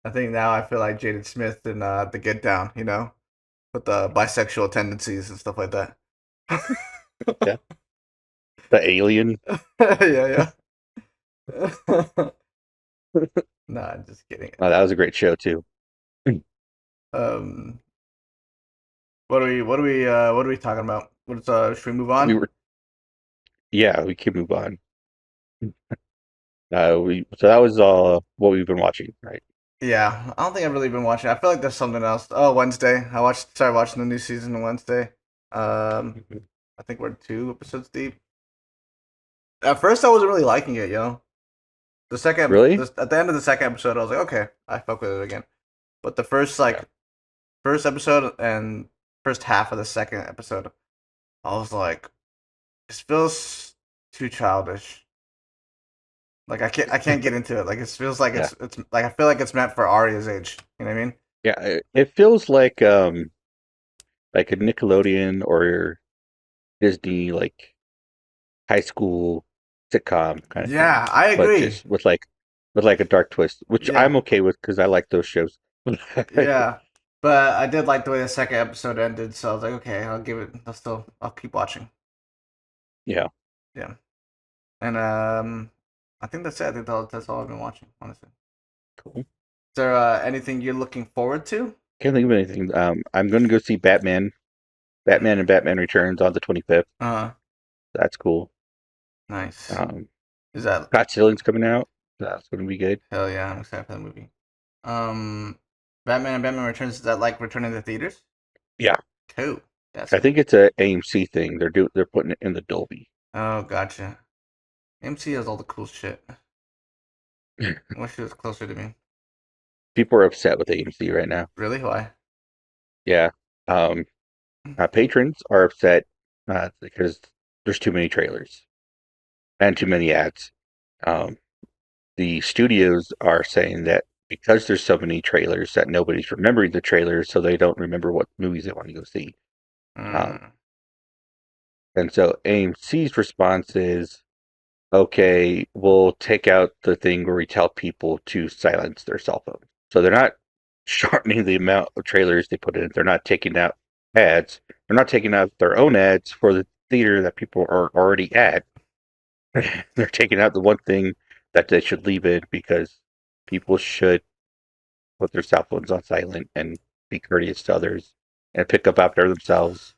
I think now I feel like Jaden Smith in The Get Down, with the bisexual tendencies and stuff like that. Yeah. The alien. Yeah, yeah. Nah, just kidding. Oh, that was a great show too. Um, what are we talking about? Should we move on? We were, yeah, we can move on. So that was what we've been watching, right? Yeah, I don't think I've really been watching. I feel like there's something else. Oh, Wednesday. Started watching the new season on Wednesday. I think we're 2 episodes deep. At first, I wasn't really liking it, Really? At the end of the second episode, I was like, okay, I fuck with it again. But the first Yeah. first episode and first half of the second episode, I was like, this feels too childish. Like I can't get into it. Like it feels like Yeah. it's like I feel like it's meant for Arya's age. You know what I mean? Yeah, it feels like a Nickelodeon or Disney like high school sitcom kind of thing, Yeah, I but agree. just with like a dark twist, which Yeah. I'm okay with because I like those shows. Yeah, but I did like the way the second episode ended, so I was like, okay, I'll give it. I'll keep watching. Yeah. Yeah, and I think that's it. I think that's all I've been watching, honestly. Cool. Is there anything you're looking forward to? Can't think of anything. I'm going to go see Batman and Batman Returns on the 25th. That's cool. Nice. Is that Godzilla's coming out. That's going to be good. hell yeah? I'm excited for that movie. Batman and Batman Returns. Is that like returning to theaters? Yeah. Cool. That's I think it's a AMC thing. They're putting it in the Dolby. Oh, gotcha. MC has all the cool shit. I wish it was closer to me. People are upset with AMC right now. Really? Why? Yeah. Patrons are upset because there's too many trailers and too many ads. The studios are saying that because there's so many trailers that nobody's remembering the trailers, so they don't remember what movies they want to go see. And so AMC's response is, okay, we'll take out the thing where we tell people to silence their cell phones. So they're not shortening the amount of trailers they put in. They're not taking out ads. They're not taking out their own ads for the theater that people are already at. They're taking out the one thing that they should leave in because people should put their cell phones on silent and be courteous to others and pick up after themselves,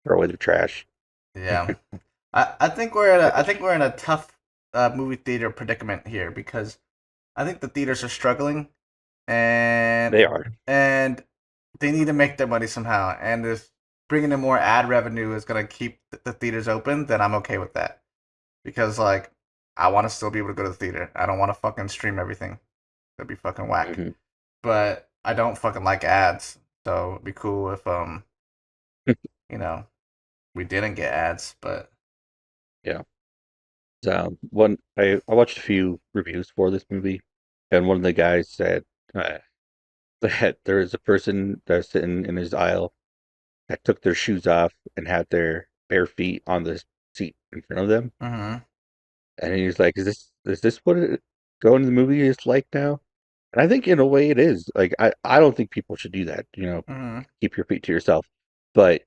throw away their trash. Yeah, I think we're in a tough movie theater predicament here because I think the theaters are struggling, and They are. and they need to make their money somehow. And if bringing in more ad revenue is gonna keep the theaters open, then I'm okay with that because like I want to still be able to go to the theater. I don't want to fucking stream everything. That'd be fucking whack. Mm-hmm. But I don't fucking like ads, so it'd be cool if you know, we didn't get ads, but Yeah. I watched a few reviews for this movie, and one of the guys said that there is a person that's sitting in his aisle that took their shoes off and had their bare feet on the seat in front of them, and he was like, is this what going to the movie is like now?" And I think in a way it is. Like I don't think people should do that. Keep your feet to yourself, but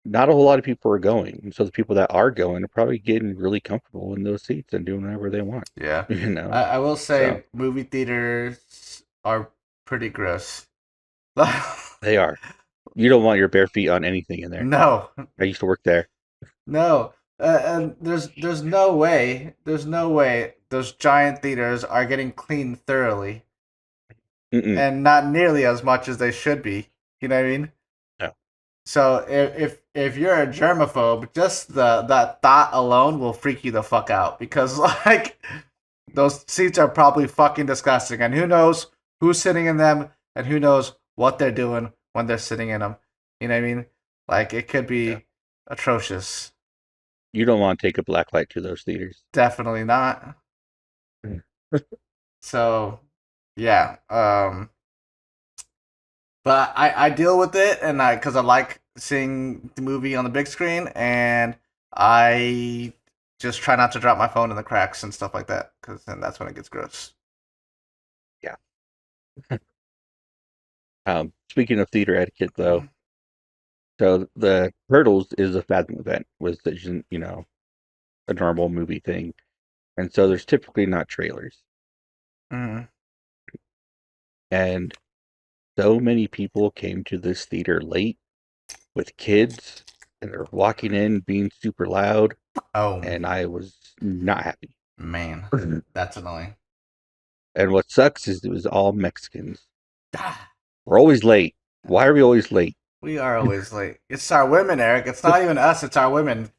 not a whole lot of people are going. And so the people that are going are probably getting really comfortable in those seats and doing whatever they want. yeah. You know, I will say movie theaters are pretty gross. they are. You don't want your bare feet on anything in there. No, I used to work there. no. And there's no way those giant theaters are getting cleaned thoroughly, Mm-mm. and not nearly as much as they should be. You know what I mean? No. So if you're a germaphobe, just that thought alone will freak you the fuck out because like those seats are probably fucking disgusting, and who knows who's sitting in them, and who knows what they're doing when they're sitting in them. You know what I mean? Like it could be atrocious. You don't want to take a black light to those theaters. Definitely not. So, yeah. But I deal with it, and because I like seeing the movie on the big screen, and I just try not to drop my phone in the cracks and stuff like that, because then that's when it gets gross. Yeah. Speaking of theater etiquette, though, so the Turtles is a Fathom event, was a normal movie thing, and so there's typically not trailers, Mm. and so many people came to this theater late with kids, and they're walking in being super loud, Oh and I was not happy. man, that's annoying. And what sucks is it was all Mexicans. We're always late. Why are we always late? We are always late. It's our women, Eric. It's not even us. It's our women.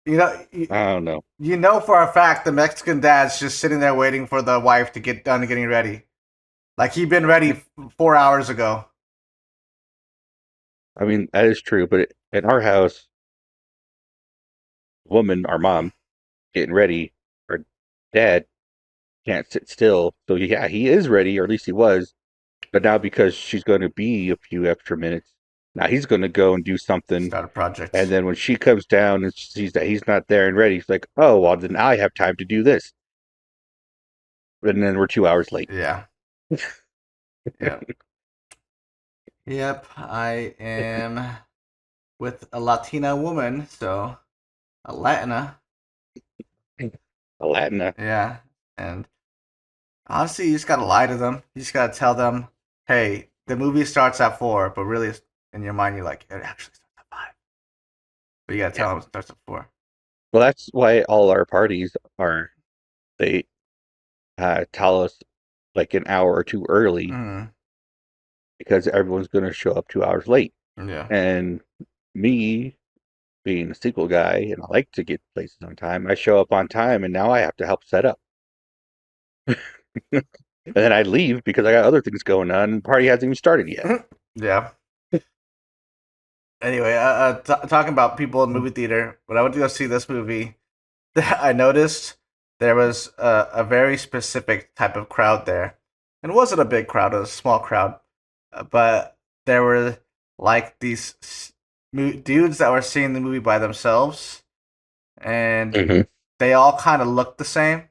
You know, I don't know. you know for a fact the Mexican dad's just sitting there waiting for the wife to get done getting ready. Like he'd been ready 4 hours ago. I mean, that is true, but in our house, woman, our mom, getting ready, our dad can't sit still. So yeah, he is ready, or at least he was. But now because she's going to be a few extra minutes, now he's going to go and do something. Start a project. And then when she comes down and sees that he's not there and ready, she's like, "Oh, well, then I have time to do this." And then we're 2 hours late. Yeah. Yep. Yep. I am with a Latina woman, so a Latina. A Latina. Yeah. And honestly, you just gotta lie to them. You just gotta tell them, hey, the movie starts at 4, but really in your mind you're like, it actually starts at 5. But you gotta tell them it starts at 4. Well, that's why all our parties are, they tell us like an hour or two early Mm. because everyone's going to show up 2 hours late. Yeah. And me being a sequel guy, and I like to get places on time, I show up on time and now I have to help set up. And then I leave because I got other things going on and the party hasn't even started yet. Yeah. Anyway, talking about people in movie theater, when I went to go see this movie, I noticed there was a very specific type of crowd there. And it wasn't a big crowd, it was a small crowd. But there were like these dudes that were seeing the movie by themselves, and Mhm. they all kind of looked the same.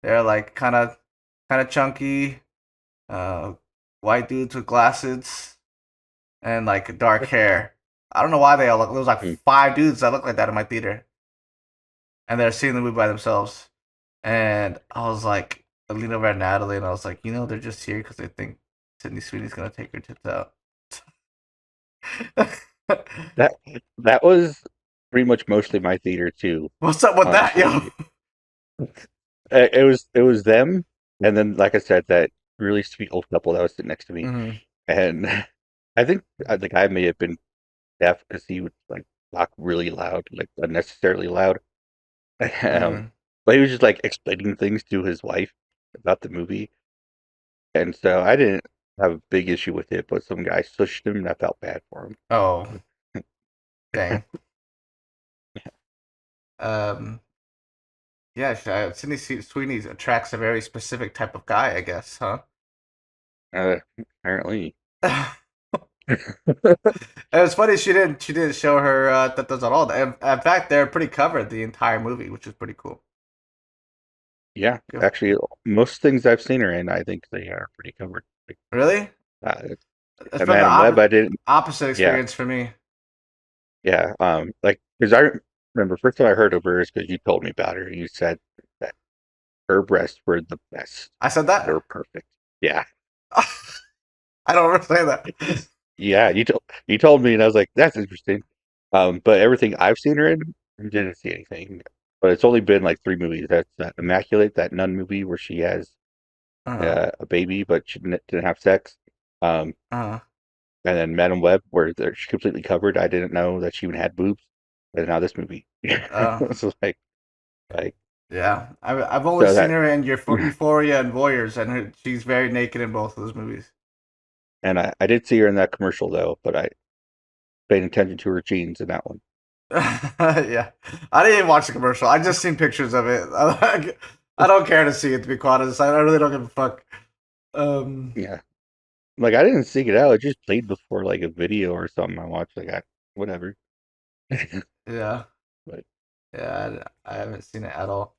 They're like kind of chunky, uh, white dudes with glasses and like dark hair. I don't know why they all look. There was like Mm. 5 dudes that looked like that in my theater, and they're seeing the movie by themselves. And I was like, I leaned over at Natalie, and I was like, they're just here because they think Sydney Sweeney's gonna take her tits out. That that was pretty much mostly my theater too. What's up with that, yo? It was them, and then like I said, that really sweet old couple that was sitting next to me, Mhm. and I think the guy may have been deaf because he would like talk really loud, like unnecessarily loud. Mhm. But he was just like explaining things to his wife about the movie, and so I didn't have a big issue with it. But some guy pushed him, and I felt bad for him. Oh, dang. Um, yeah, Sydney Sweeney attracts a very specific type of guy, I guess, huh? Apparently. And it's funny she didn't show her those at all. In fact, they're pretty covered the entire movie, which is pretty cool. Yeah, Yeah. actually, most things I've seen her in, I think they are pretty covered. Like, Really? uh, It's at been the Madam Web, I didn't. opposite Yeah, experience for me. yeah. Like because I remember first time I heard of her is because you told me about her. You said that her breasts were the best. I said They were that. perfect. Yeah, I don't ever say that. yeah. You told me, and I was like, that's interesting. But everything I've seen her in, I didn't see anything. But it's only been like 3 movies. That's that Immaculate, that nun movie where she has Uh-huh. a baby, but she didn't have sex. Um, Uh-huh. and then Madam Web, where she's completely covered. I didn't know that she even had boobs. And now this movie. Uh, It's like yeah. I've only so seen that, her in Euphoria and Voyeurs, and she's very naked in both of those movies. and I did see her in that commercial though, but I paid attention to her jeans in that one. Yeah, I didn't even watch the commercial. I just seen pictures of it. I don't care to see it, to be quite honest. I really don't give a fuck. Um, Yeah, Like I didn't seek it out. It just played before like a video or something I watched. Whatever. Yeah, But yeah, I haven't seen it at all.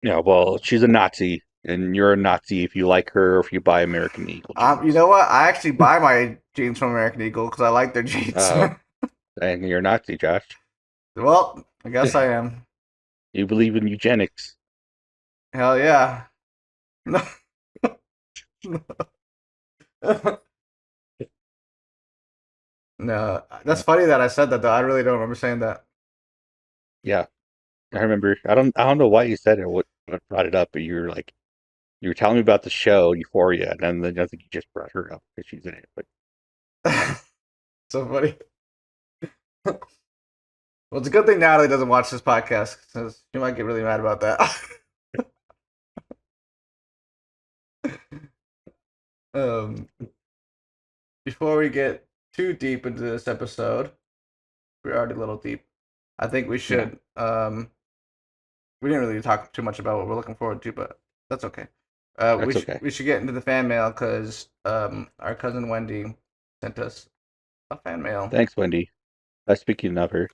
yeah, well, she's a Nazi, and you're a Nazi if you like her or if you buy American Eagle You jeans. know what? I actually buy my jeans from American Eagle because I like their jeans. Oh, and you're a Nazi, Josh. Well, I guess I am. You believe in eugenics. Hell yeah. No, that's funny that I said that though. I really don't remember saying that. Yeah, I remember. I don't know why you said it. What brought it up? But you were telling me about the show Euphoria, and then I think you just brought her up because she's in it. But So funny. Well, it's a good thing Natalie doesn't watch this podcast because she might get really mad about that. um, Before we get too deep into this episode, we're already a little deep. I think we should. We didn't really talk too much about what we're looking forward to, but that's okay. that's okay. We should get into the fan mail because our cousin Wendy sent us a fan mail. Thanks, Wendy. Speaking of her,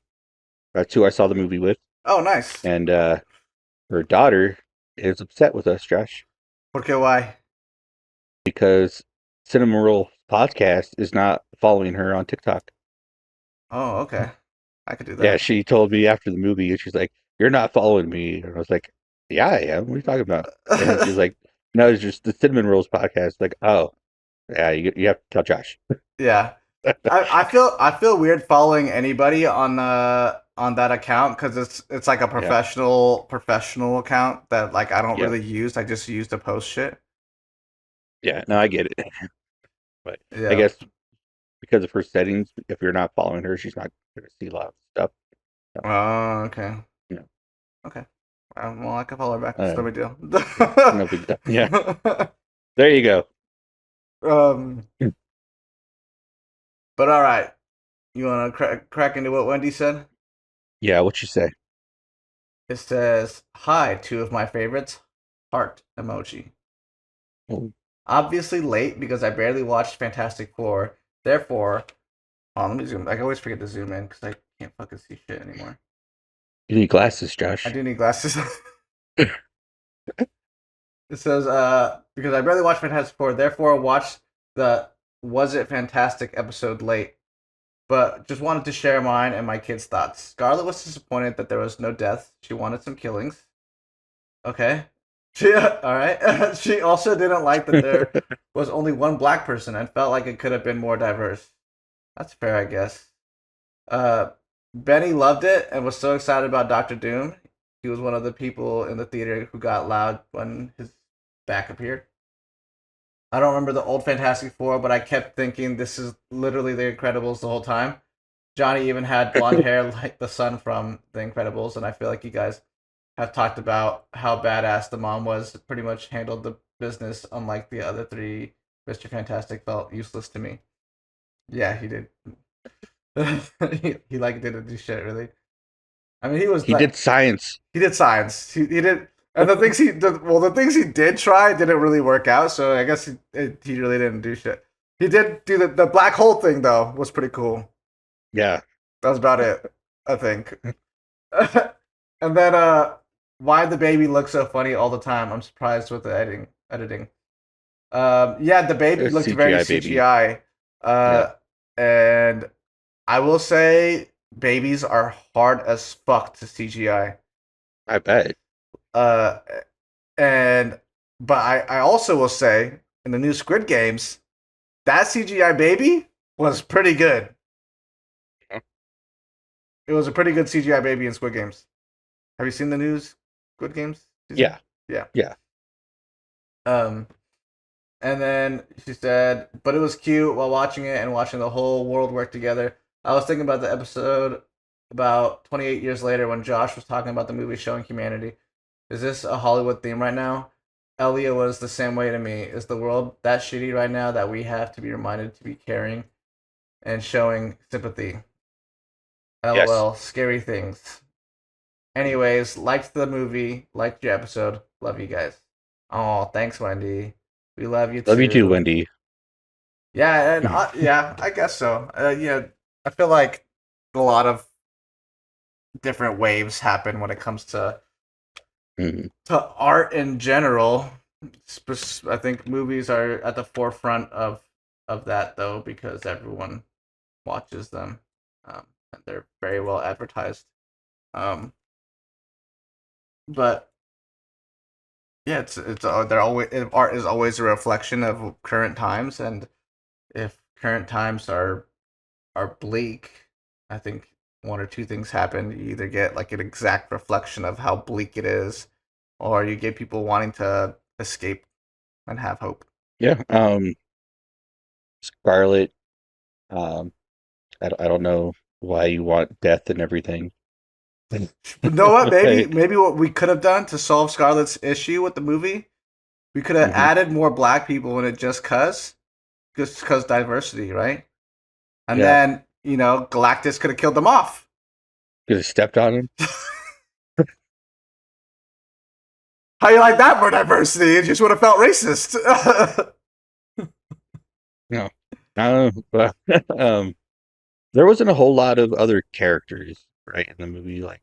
that's who I saw the movie with, Oh, nice. and her daughter is upset with us, Josh, Okay, why? because Cinemaroll podcast is not following her on TikTok. Oh, okay. I could do Yeah, that. she told me after the movie, and she's like, "You're not following me," and I was like, "Yeah, I am. What are you talking about?" And she's like, "No, it's just the Cinnamon Rolls podcast." Like, oh, yeah, you have to tell Josh. Yeah. I feel weird following anybody on that account because it's like a professional account that like I don't Yep. really use. I just use to post shit. Yeah, no, I get it. But I Yeah. guess because of her settings, if you're not following her, she's not going to see a lot of stuff. Oh, okay. Yeah. Okay. Well, I can follow her back. It's no Uh, big deal. no big deal. Yeah, there you go. um. But all right. You want to crack into what Wendy said? Yeah, what you say? It says, "Hi, two of my favorites. Heart emoji. Oh, Obviously late because I barely watched Fantastic Four. Therefore, let me zoom. I always forget to zoom in because I can't fucking see shit anymore. you need glasses, I Josh. do need glasses." It says, because I barely watched Fantastic Four, therefore watched the Was It Fantastic episode late. But just wanted to share mine and my kids' thoughts. Scarlett was disappointed that there was no death. She wanted some killings. Okay. All right. She also didn't like that there was only one black person and felt like it could have been more diverse. That's fair, I guess. Uh, Benny loved it and was so excited about Doctor Doom. He was one of the people in the theater who got loud when his back appeared. I don't remember the old Fantastic Four, but I kept thinking this is literally The Incredibles the whole time. Johnny even had blonde hair like the son from The Incredibles, and I feel like you guys have talked about how badass the mom was. Pretty much handled the business, unlike the other three. Mr. Fantastic felt useless to me. Yeah, he did. He like didn't do shit really. I mean, he was He like did science. he did science. He did, and the things he did try didn't really work out. So I guess he really didn't do shit. He did do the black hole thing though. Was pretty cool. Yeah, That was about it, I think. And then why the baby looks so funny all the time? I'm surprised with the editing. Yeah, the baby it's looked very CGI baby. CGI. And I will say babies are hard as fuck to CGI. I bet. Uh, and but I also will say in the new Squid Games, that CGI baby was pretty good. Yeah. It was a pretty good CGI baby in Squid Games. Have you seen the new Squid Games season? Yeah. Yeah. Yeah. And then she said, but it was cute while watching it and watching the whole world work together. I was thinking about the episode about 28 years later when Josh was talking about the movie showing humanity. Is this a Hollywood theme right now? Elia was the same way to me. Is the world that shitty right now that we have to be reminded to be caring and showing sympathy? LOL, Yes. scary things. Anyways, liked the movie, liked your episode. Love you guys. Oh, thanks, Wendy. We love you too. Love you too, Wendy. Yeah, and yeah, I guess so. Yeah, I feel like a lot of different waves happen when it comes Mhm. to art in general. I think movies are at the forefront of that though because everyone watches them, and they're very well advertised. Um, but yeah, they're always art is always a reflection of current times, and if current times are bleak, I think one or two things happen. You either get like an exact reflection of how bleak it is, or you get people wanting to escape and have hope. Yeah. Scarlet. Um, I don't know why you want death and everything. But you know what? Like, Maybe what we could have done to solve Scarlett's issue with the movie, we could have mhm. added more black people in it just cause diversity, right? And Yeah, then Galactus could have killed them off. could have stepped on him. How you like that for diversity? It just would have felt racist. No, I don't know. But, there wasn't a whole lot of other characters, right, in the movie. Like,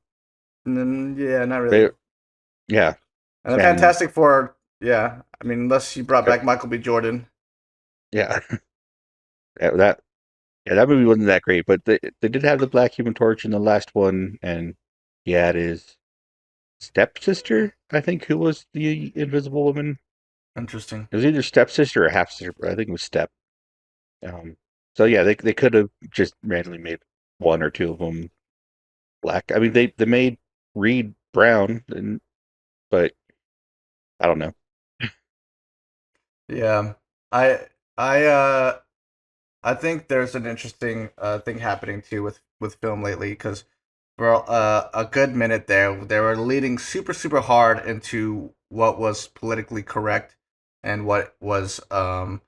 Yeah, not really. they, yeah, And the and Fantastic Four, yeah. I mean, unless you brought back Michael B. Jordan. yeah, that yeah, that movie wasn't that great. But they did have the Black Human Torch in the last one, and he had his stepsister, I think, who was the Invisible Woman. Interesting. It was either stepsister or half sister, but I think it was step. So yeah, they could have just randomly made one or two of them black. I mean, they made Reed brown, but I don't know. Yeah. I I uh I think there's an interesting thing happening too with film lately because for a good minute there they were leading super hard into what was politically correct and what was um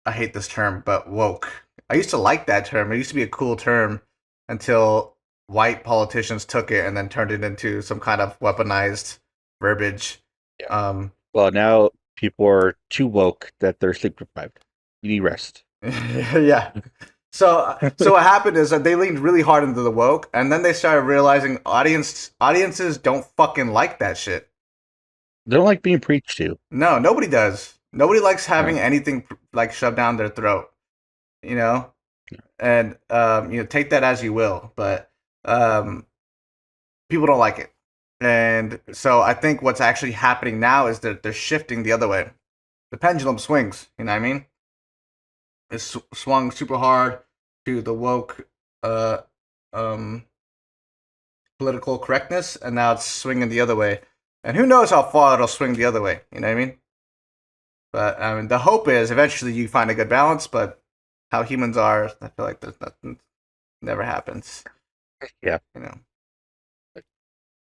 I hate this term but woke. I used to like that term. It used to be a cool term until white politicians took it and then turned it into some kind of weaponized verbiage. Yeah. Um, Well, now people are too woke that they're sleep deprived. You need rest. yeah. So what happened is that they leaned really hard into the woke, and then they started realizing audiences don't fucking like that shit. They don't like being preached to. No, nobody does. Nobody likes No. having anything like shoved down their throat. You know, and take that as you will, but um, people don't like it, and so I think what's actually happening now is that they're shifting the other way. The pendulum swings. You know what I mean? It's swung super hard to the woke uh, um, political correctness, and now it's swinging the other way. And who knows how far it'll swing the other way? You know what I mean? But I mean, the hope is eventually you find a good balance. But how humans are, I feel like there's nothing never happens. Yeah. You know.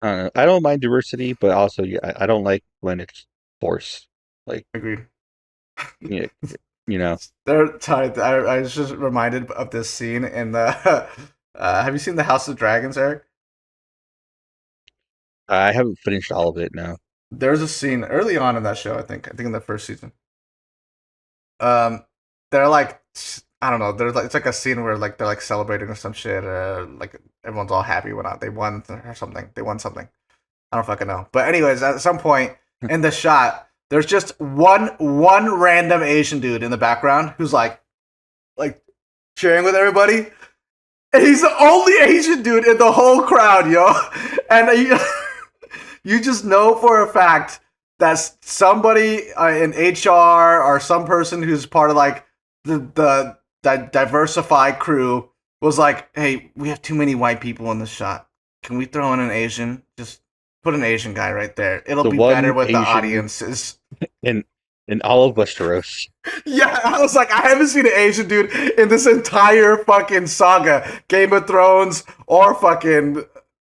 I don't mind diversity, but also yeah, I don't like when it's forced. Like, Agreed. you you know, Sorry, I was just reminded of this scene in the. Have you seen the House of Dragons, Eric? I haven't finished all of it now. There's a scene early on in that show. I think in the first season. Um, they're like I don't know. There's like it's like a scene where like they're like celebrating or some shit. Like everyone's all happy when they won or something. They won something. I don't fucking know. But anyways, at some point in the shot, there's just one random Asian dude in the background who's like cheering with everybody. And he's the only Asian dude in the whole crowd, yo. And you just know for a fact that somebody in HR or some person who's part of like the diversified crew was like, "Hey, we have too many white people in the shot. Can we throw in an Asian? Just put an Asian guy right there. It'll The be better one with the Asian audiences." in all of Westeros. Yeah, I was like, I haven't seen an Asian dude in this entire fucking saga, Game of Thrones or fucking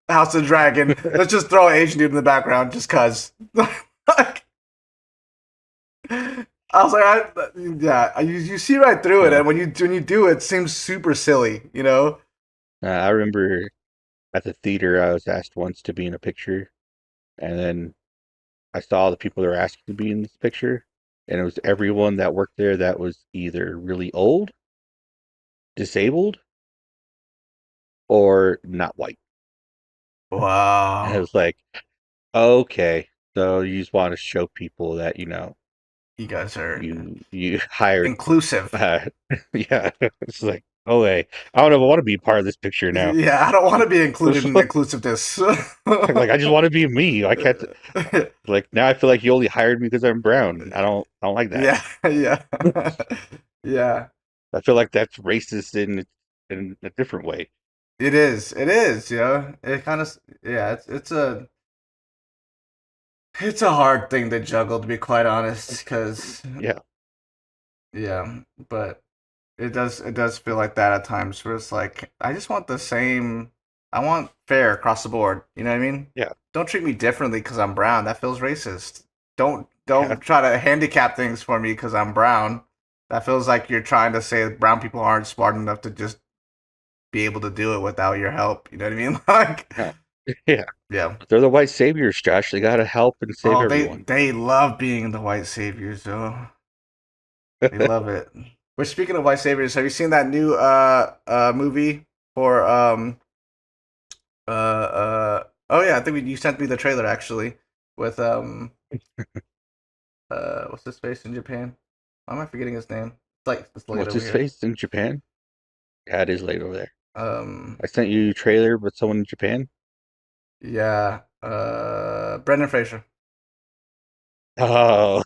House of Dragon. Let's just throw an Asian dude in the background just cause. I was like, yeah, you see right through it, Yeah. and when you do it, it seems super silly, you know? I remember at the theater, I was asked once to be in a picture, and then I saw the people that were asking to be in this picture, and it was everyone that worked there that was either really old, disabled, or not white. And it Wow. was like, okay, so you just want to show people that You guys are you hired. inclusive. Yeah, it's like, oh hey, I don't know if I want to be part of this picture now. Yeah, I don't want to be included in inclusiveness. Like I just want to be me. I can't. Like now, I feel like you only hired me because I'm brown. I don't like that. Yeah, yeah, yeah. I feel like that's racist in a different way. It is. It is. Yeah. It kind of. Yeah. It's a hard thing to juggle, to be quite honest. Because Yeah, yeah, but it does feel like that at times where it's like I just want the same. I want fair across the board. You know what I mean? yeah, Don't treat me differently because I'm brown. That feels racist. Don't yeah. don't try to handicap things for me because I'm brown. That feels like you're trying to say that brown people aren't smart enough to just be able to do it without your help. You know what I mean? Like, Yeah. Yeah. yeah. They're the white saviors, Josh. They gotta help and save Oh, they everyone. they love being the white saviors, though. They love it. But speaking of white saviors, have you seen that new movie for oh yeah, I think you sent me the trailer actually with what's his face in Japan? Why am I forgetting his name? It's like it's late What's over his here. face in Japan? Yeah, it is late over there. Um I sent you a trailer with someone in Japan. yeah, Brendan Fraser. Oh,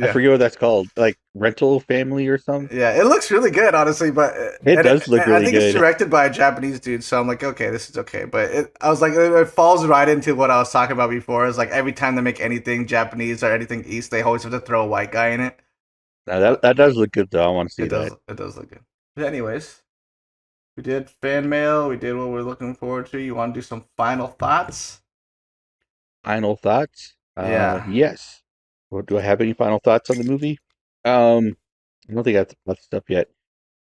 I Yeah. forget what that's called. Like rental family or something. Yeah, it looks really good, honestly. But It does look and I really think it's good. directed by a Japanese dude, so I'm like, okay, this is okay. But I was like, it falls right into what I was talking about before. Is like every time they make anything Japanese or anything East, they always have to throw a white guy in it. Now that But that does look good though. I want to see it does, that. it does look good. But anyways, we did fan mail. We did what we're looking forward to. You want to do some final thoughts? Final thoughts? Yeah. Yes. What, do I have any final thoughts on the movie? I don't think I have much stuff yet.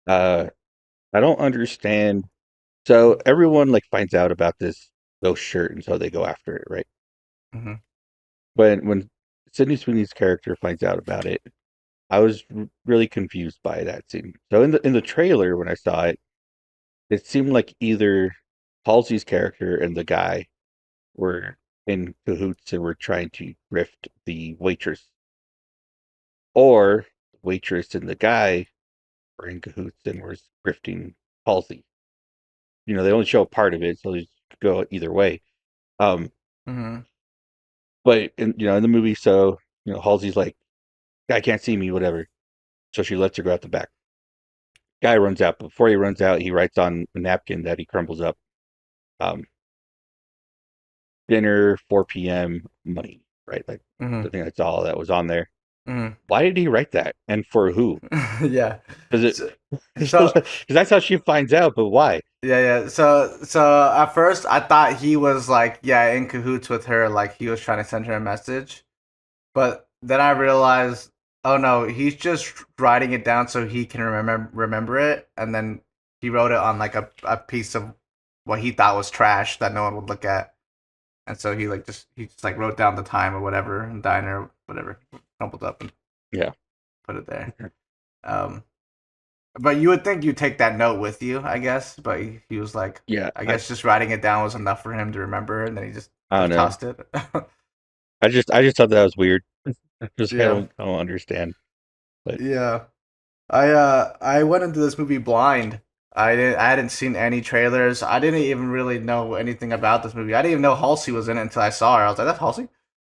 Uh, I don't understand. So everyone like finds out about this ghost shirt, and so they go after it, right? Hmm. When Sydney Sweeney's character finds out about it, I was really confused by that scene. So in the trailer when I saw it, it seemed like either Halsey's character and the guy were in cahoots and were trying to grift the waitress, or the waitress and the guy were in cahoots and were grifting Halsey. They only show a part of it, so they could go either way. Um, Hmm. but in the movie, so Halsey's like, "Guy can't see me," whatever. So she lets her go out the back. Guy runs out. But before he runs out, he writes on a napkin that he crumbles up. Um, dinner, 4 p.m., money, right? Like, Hmm. I think that's all that was on there. Hmm. Why did he write that? And for who? Yeah. Because So, because so that's how she finds out. But why? yeah, yeah. So at first I thought he was like, yeah, in cahoots with her, like he was trying to send her a message. But then I realized, oh no, he's just writing it down so he can remember it, and then he wrote it on like a piece of what he thought was trash that no one would look at. And so he just like wrote down the time or whatever, and diner, whatever, crumpled up and Yeah. put it there. Um but you would think you'd take that note with you, I guess. But he was like, Yeah. I I guess just writing it down was enough for him to remember, and then he just I don't know. tossed it. I just thought that was weird. Just Yeah, I don't understand. But yeah. I went into this movie blind. I hadn't seen any trailers. I didn't even really know anything about this movie. I didn't even know Halsey was in it until I saw her. I was like, that's Halsey.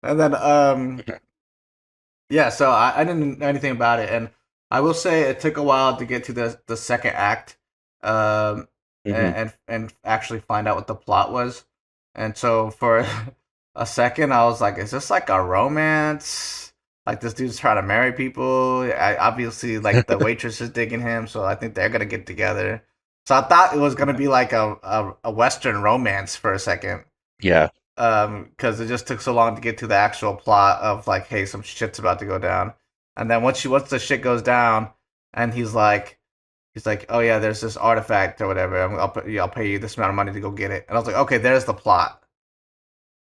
And then yeah, so I didn't know anything about it, and I will say it took a while to get to the second act, hmm and actually find out what the plot was. And so for a second, I was like, is this like a romance? Like this dude's trying to marry people. Obviously, like the waitress is digging him, so I think they're gonna get together. So I thought it was gonna be like a Western romance for a second, yeah, because it just took so long to get to the actual plot of like, hey, some shit's about to go down, and then once the shit goes down, and he's like, oh yeah, there's this artifact or whatever. I'll pay you this amount of money to go get it, and I was like, okay, there's the plot.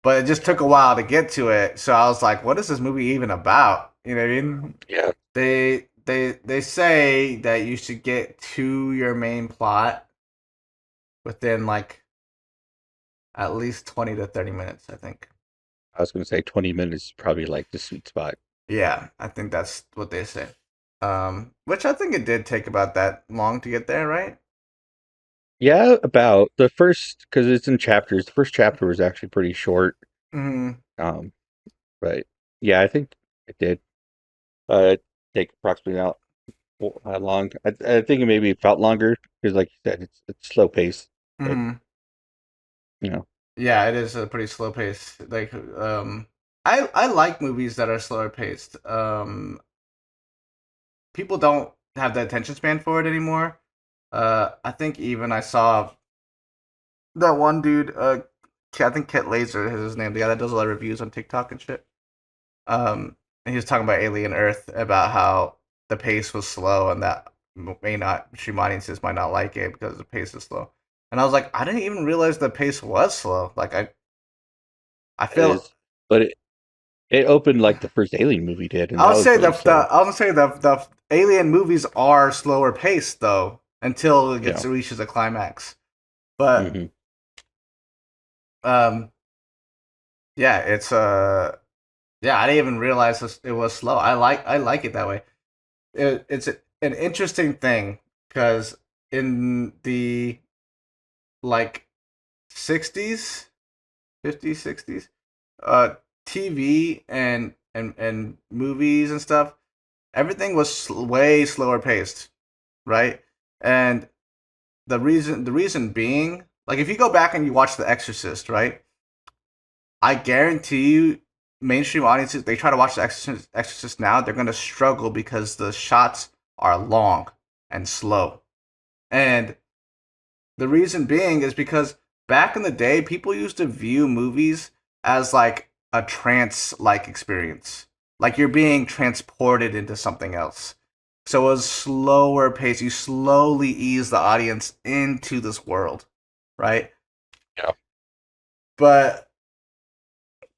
but it just took a while to get to it. So I was like, what is this movie even about? You know what I mean? Yeah. They say that you should get to your main plot within like at least 20 to 30 minutes, I think. I was gonna say 20 minutes is probably like the sweet spot. Yeah, I think that's what they say. Which I think it did take about that long to get there, right? Yeah, about the first, because it's in chapters. The first chapter was actually pretty short. Mm-hmm. But yeah, I think it did. Take approximately out how long? I think it maybe felt longer because, like you said, it's slow pace. But Mm-hmm. you know, Yeah, it is a pretty slow pace. Like, I like movies that are slower paced. People don't have the attention span for it anymore. I think even I saw that one dude. I think Kit Laser is his name. The guy that does a lot of reviews on TikTok and shit. And he was talking about Alien Earth, about how the pace was slow and that may not stream audiences might not like it because the pace is slow. And I was like, I didn't even realize the pace was slow. Like I it feel. is. But it opened like the first Alien movie did, and I that would was say really slow. I would say the Alien movies are slower paced though until it Yeah. reaches a climax. But hmm um, yeah, it's yeah, I didn't even realize it was slow. I like it that way. It's an interesting thing because in the like 60s, 50s, 60s, TV and movies and stuff, everything was way slower paced, right? And the reason being, like if you go back and you watch The Exorcist, right? I guarantee you, mainstream audiences, they try to watch The Exorcist now, they're gonna struggle because the shots are long and slow. And the reason being is because back in the day, people used to view movies as like a trance like experience. Like you're being transported into something else. So it was slower pace. You slowly ease the audience into this world, right? Yeah. But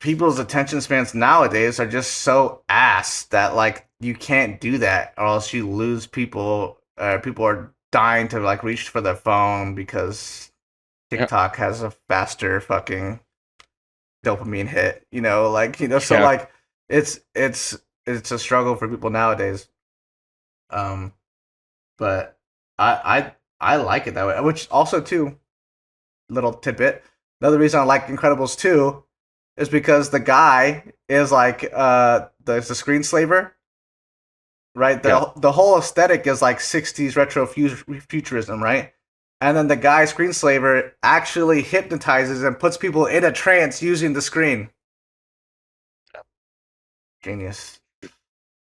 people's attention spans nowadays are just so ass that like you can't do that or else you lose people. People are dying to like reach for their phone because Yeah. TikTok has a faster fucking dopamine hit, so Yeah. like it's a struggle for people nowadays. Um but I like it that way. Which also too, little tidbit, another reason I like Incredibles 2 is because the guy is like the screenslaver, right? Yeah. The whole aesthetic is like 60s retro futurism, right? And then the guy screenslaver actually hypnotizes and puts people in a trance using the screen. Genius.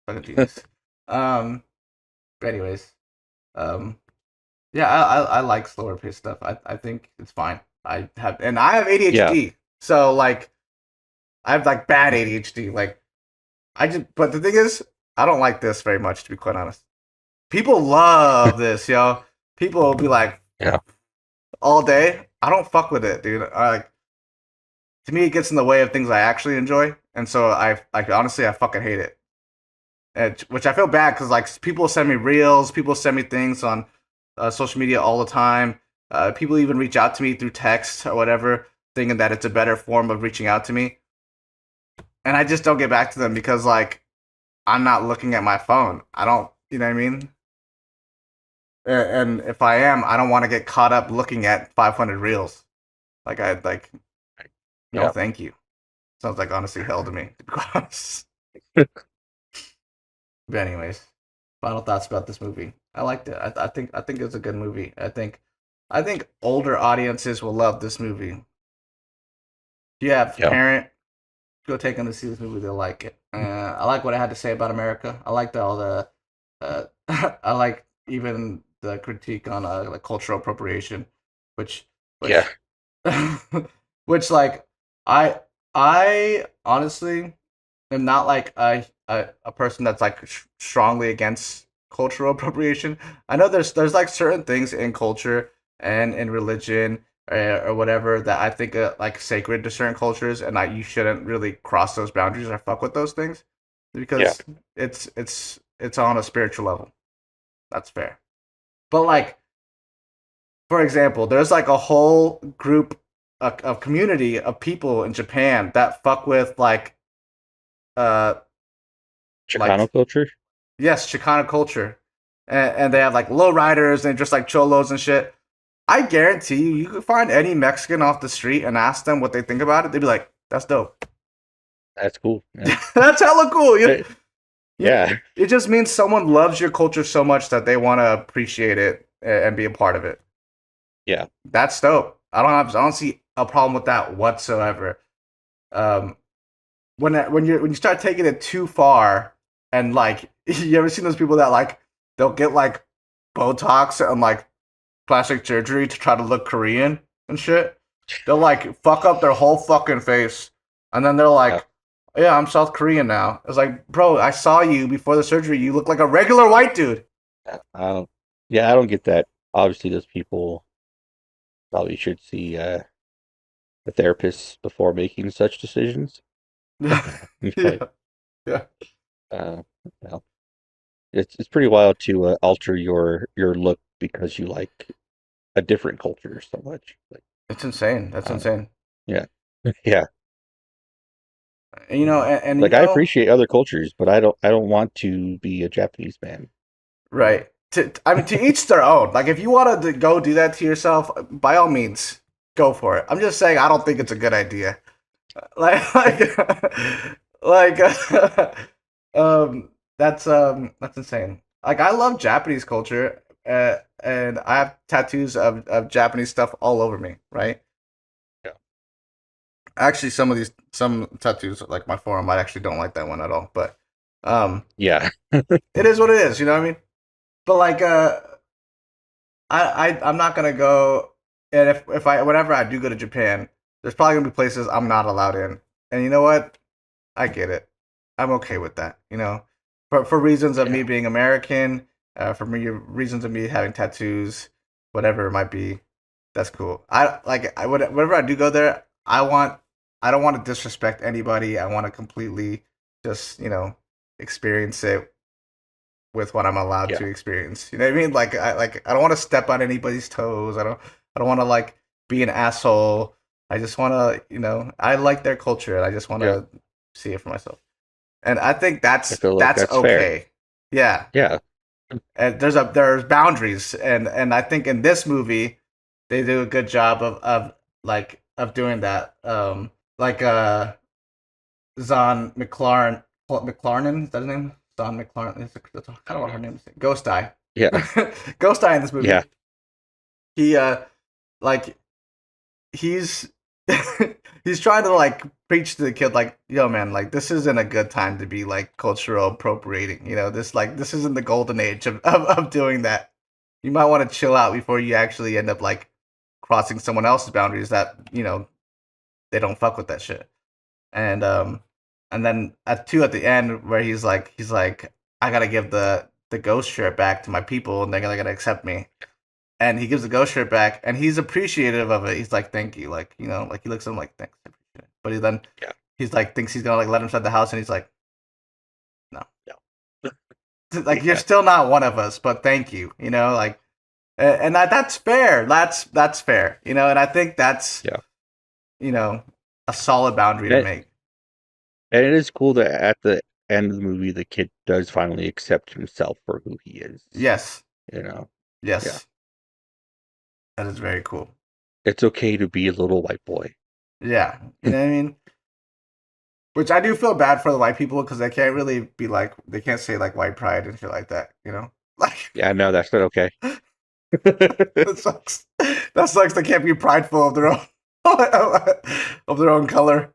Fucking genius. um but anyways, um yeah, I like slower paced stuff. I think it's fine. I have Yeah. ADHD. So like I have like bad ADHD. Like but the thing is, I don't like this very much, to be quite honest. People love this, yo. People will be like, Yeah. all day. I don't fuck with it, dude. Like to me, it gets in the way of things I actually enjoy, and so honestly I fucking hate it. Which I feel bad because like people send me reels, people send me things on social media all the time. People even reach out to me through text or whatever, thinking that it's a better form of reaching out to me, and I just don't get back to them because like I'm not looking at my phone. I don't, you know what I mean? And if I am, I don't want to get caught up looking at 500 reels. Like I like, no, Yeah. thank you. Sounds like honestly hell to me, to be honest. But anyways, final thoughts about this movie. I liked it. I think it's a good movie. I think older audiences will love this movie. If you have a Yeah. parent, go take them to see this movie. They'll like it. I like what I had to say about America. I liked all the. I like even the critique on like cultural appropriation, which Yeah. which which like I honestly am not like a person that's like strongly against cultural appropriation. I know there's like certain things in culture and in religion or whatever that I think like sacred to certain cultures, and you shouldn't really cross those boundaries or fuck with those things Yeah. because it's on a spiritual level. That's fair. But like, for example, there's like a whole group of community of people in Japan that fuck with uh Chicano like culture. yes, Chicana culture, and they have like low riders and just like cholos and shit. I guarantee you, you could find any Mexican off the street and ask them what they think about it. They'd be like, "That's dope. That's cool. Yeah. That's hella cool." Yeah. It just means someone loves your culture so much that they want to appreciate it and be a part of it. Yeah. That's dope. I don't see a problem with that whatsoever. Um, when you start taking it too far and like you ever seen those people that like they'll get like Botox and like plastic surgery to try to look Korean and shit. They'll like fuck up their whole fucking face, and then they're like, "Yeah, I'm South Korean now." It's like, bro, I saw you before the surgery. You look like a regular white dude. Yeah, I don't get that. Obviously, those people probably should see a therapist before making such decisions. yeah, But yeah, uh, well, it's pretty wild to alter your look because you like a different culture so much. Like, it's insane. That's insane. yeah, yeah. And, you know, and you Like I know, appreciate other cultures, but I don't want to be a Japanese man. right? I mean, to each their own. Like, if you wanted to go do that to yourself, by all means, go for it. I'm just saying, I don't think it's a good idea. Like, like, that's insane. Like, I love Japanese culture, and I have tattoos of Japanese stuff all over me. Right? Yeah. Actually, some tattoos, like my forearm, I actually don't like that one at all. But Yeah, it is what it is. You know what I mean? But like, I'm not gonna go. And if I whenever I do go to Japan, there's probably gonna be places I'm not allowed in. And you know what? I get it. I'm okay with that. You know, for reasons of yeah, me being American, for me reasons of me having tattoos, whatever it might be. That's cool. Whenever I do go there, I don't want to disrespect anybody. I want to completely just experience it with what I'm allowed yeah. to experience. You know what I mean? I don't want to step on anybody's toes. I don't want to like be an asshole. I just want to, I like their culture and I just want Yeah. to see it for myself. And I think I feel like that's that's fair. okay. Yeah. Yeah, And there's boundaries and I think in this movie they do a good job of doing that. Like Zon McLaren, is that his name? Zon McLaren. That's kind of what her name is. Ghost Eye. yeah, Ghost Eye in this movie. yeah, He like he's he's trying to like preach to the kid like, yo man, like this isn't a good time to be like cultural appropriating. This isn't the golden age of doing that. You might want to chill out before you actually end up like crossing someone else's boundaries that, they don't fuck with that shit. And then at the end where he's like I gotta give the ghost shirt back to my people and they're gonna accept me. And he gives the ghost shirt back and he's appreciative of it. He's like, thank you. Like, like he looks at him like, thanks, I appreciate it. But yeah, he's like thinks he's gonna like let him inside the house and he's like, no. yeah, Like you're yeah, still not one of us, but thank you. Like and that's fair. That's fair. And I think that's yeah. a solid boundary to And, make. and it is cool that at the end of the movie, the kid does finally accept himself for who he is. Yes. You know, Yes. Yeah. That is very cool. it's okay to be a little white boy. Yeah. You know what I mean? Which I do feel bad for the white people because they can't really be like, they can't say like white pride and shit like that, Like, Yeah, no, that's not okay. that sucks. That sucks. They can't be prideful of their own, of their own color.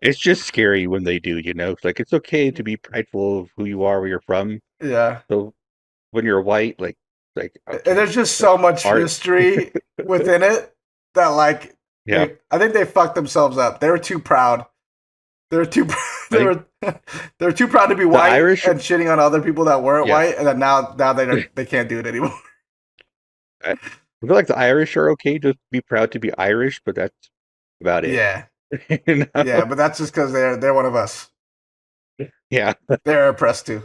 It's just scary when they do, Like, it's okay to be prideful of who you are, where you're from. Yeah. So when you're white, And okay, there's just so much art. history within it that, like, Yeah, I think they fucked themselves up. They were too proud. They were too. They were. They were too proud to be white Irish- and shitting on other people that weren't Yeah. white, and then now they can't do it anymore. I feel like the Irish are okay to be proud to be Irish, but that's about it. Yeah, You know? yeah, but that's just because they're one of us. Yeah. They're oppressed too.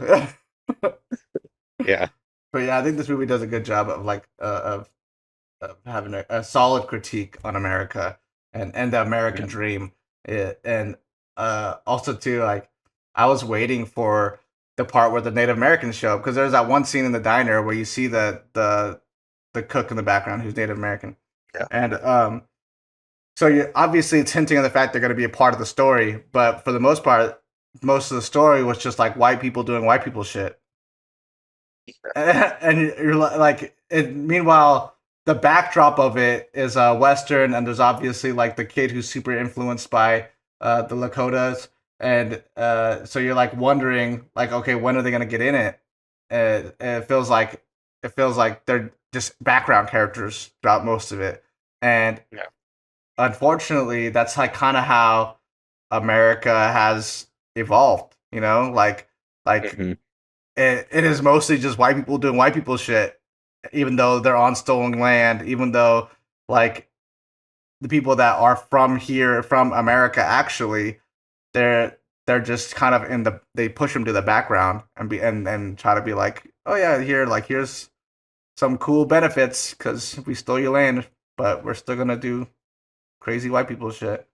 Yeah. But yeah, I think this movie does a good job of of having a solid critique on America and the American Yeah. dream. And also too, like I was waiting for the part where the Native Americans show up because there's that one scene in the diner where you see the cook in the background who's Native American, Yeah. and so you obviously it's hinting on the fact they're going to be a part of the story, but for the most part, most of the story was just like white people doing white people shit. And you're like, meanwhile, the backdrop of it is Western, and there's obviously like the kid who's super influenced by the Lakotas, and so you're like wondering, like, okay, when are they gonna get in it? It feels like they're just background characters throughout most of it, and Yeah. unfortunately, that's like kind of how America has evolved. You know, like Mhm. it is mostly just white people doing white people shit, even though they're on stolen land, even though like the people that are from here, from America, actually, they're just kind of in the they push them to the background and and try to be like, oh yeah, here's some cool benefits because we stole your land, but we're still gonna do crazy white people shit.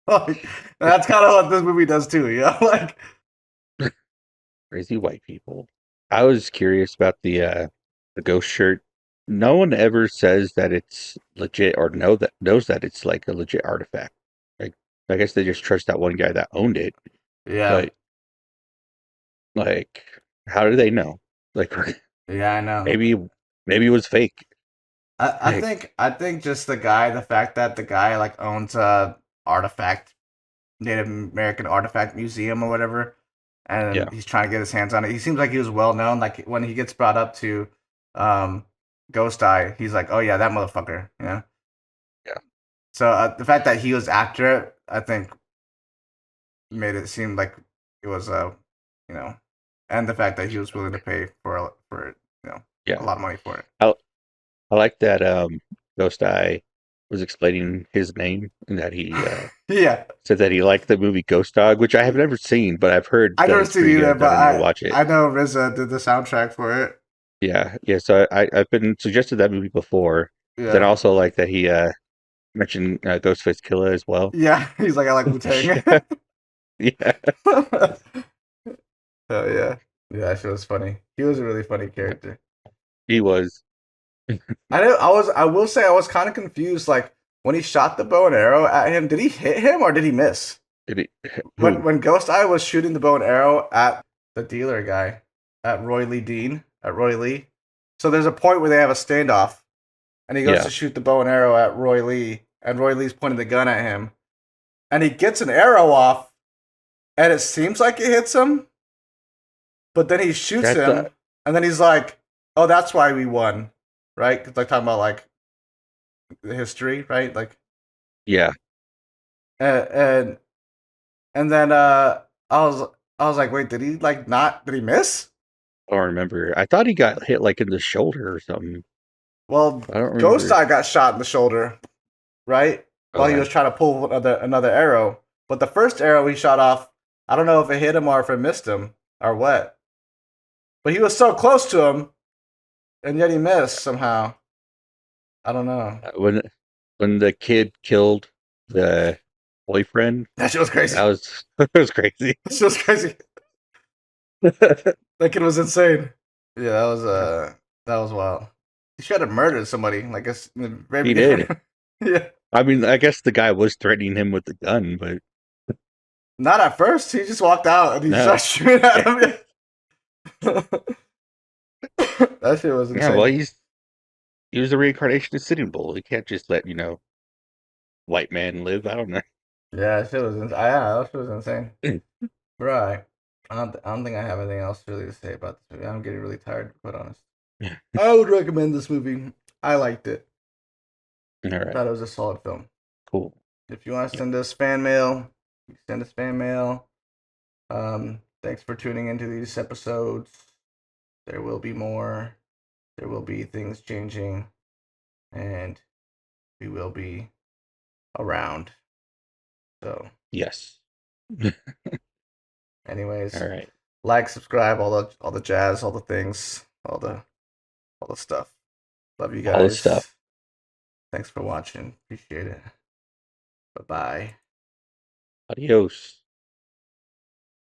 Like, that's kind of what this movie does too, you know? Like, Crazy white people. I was curious about the ghost shirt. No one ever says that it's legit or knows that it's like a legit artifact. Like I guess they just trust that one guy that owned it. yeah, But like how do they know? Like yeah, I know. maybe it was fake. Like I think just the fact that the guy like owns a artifact, Native American artifact museum or whatever, and yeah. he's trying to get his hands on it. He seems like he was well known. Like when he gets brought up to um, Ghost Eye, he's like, "Oh yeah, that motherfucker." Yeah. Yeah. So the fact that he was after it, I think, made it seem like it was you know, and the fact that he was willing to pay for a Yeah. lot of money for it. I I like that Ghost Eye was explaining his name and that he Yeah. said that he liked the movie Ghost Dog, which I have never seen, but I've heard I that never it's seen pretty it either, good, that but I need to watch it. I know RZA did the soundtrack for it. Yeah, yeah. So I've been suggested that movie before. Then Yeah, also like that he mentioned Ghostface Killer as well. yeah. He's like, I like Wu Tang. Yeah, Oh yeah, yeah. That shit was funny. He was a really funny character. he was. I know. I will say I was kind of confused. Like when he shot the bow and arrow at him, did he hit him or did he miss? Did he, When who? when Ghost Eye was shooting the bow and arrow at the dealer guy, at Roy Lee Dean, at Roy Lee. So there's a point where they have a standoff, and he goes Yeah, to shoot the bow and arrow at Roy Lee, and Roy Lee's pointing the gun at him, and he gets an arrow off, and it seems like it hits him, but then he shoots that's him, and then he's like, "Oh, that's why we won," right? 'Cause, like talking about like the history, right? Like, yeah. and and then I was like, wait, did he like not? Did he miss? I don't remember. I thought he got hit like in the shoulder or something. Well, I don't Ghost remember. Eye got shot in the shoulder, right? While he Okay. was trying to pull another arrow. But the first arrow he shot off, I don't know if it hit him or if it missed him or what. But he was so close to him, and yet he missed somehow. I don't know. When the kid killed the boyfriend, That shit was crazy. that was that was crazy. That shit was crazy. That kid was insane. Yeah, that was wild. He should have murdered somebody. Like guess in the very He beginning. did. Yeah. I mean, I guess the guy was threatening him with the gun, but Not at first. He just walked out and he no. started shooting at him. That shit was Yeah, well, insane. he was a reincarnation of Sitting Bull. You can't just let white man live. I don't know. Yeah, that shit was insane. Yeah, that shit was insane. Right. I don't think I have anything else really to say about this movie. I'm getting really tired, to be quite honest. I would recommend this movie. I liked it. All I right, thought it was a solid film. cool. If you want to send us fan mail, you can send us fan mail. Thanks for tuning into these episodes. There will be more. there will be things changing, and we will be around. So, Yes. anyways, All right. like, subscribe, all the jazz, all the things, all the stuff. Love you All the stuff. guys. Thanks for watching. Appreciate it. Bye bye. Adios.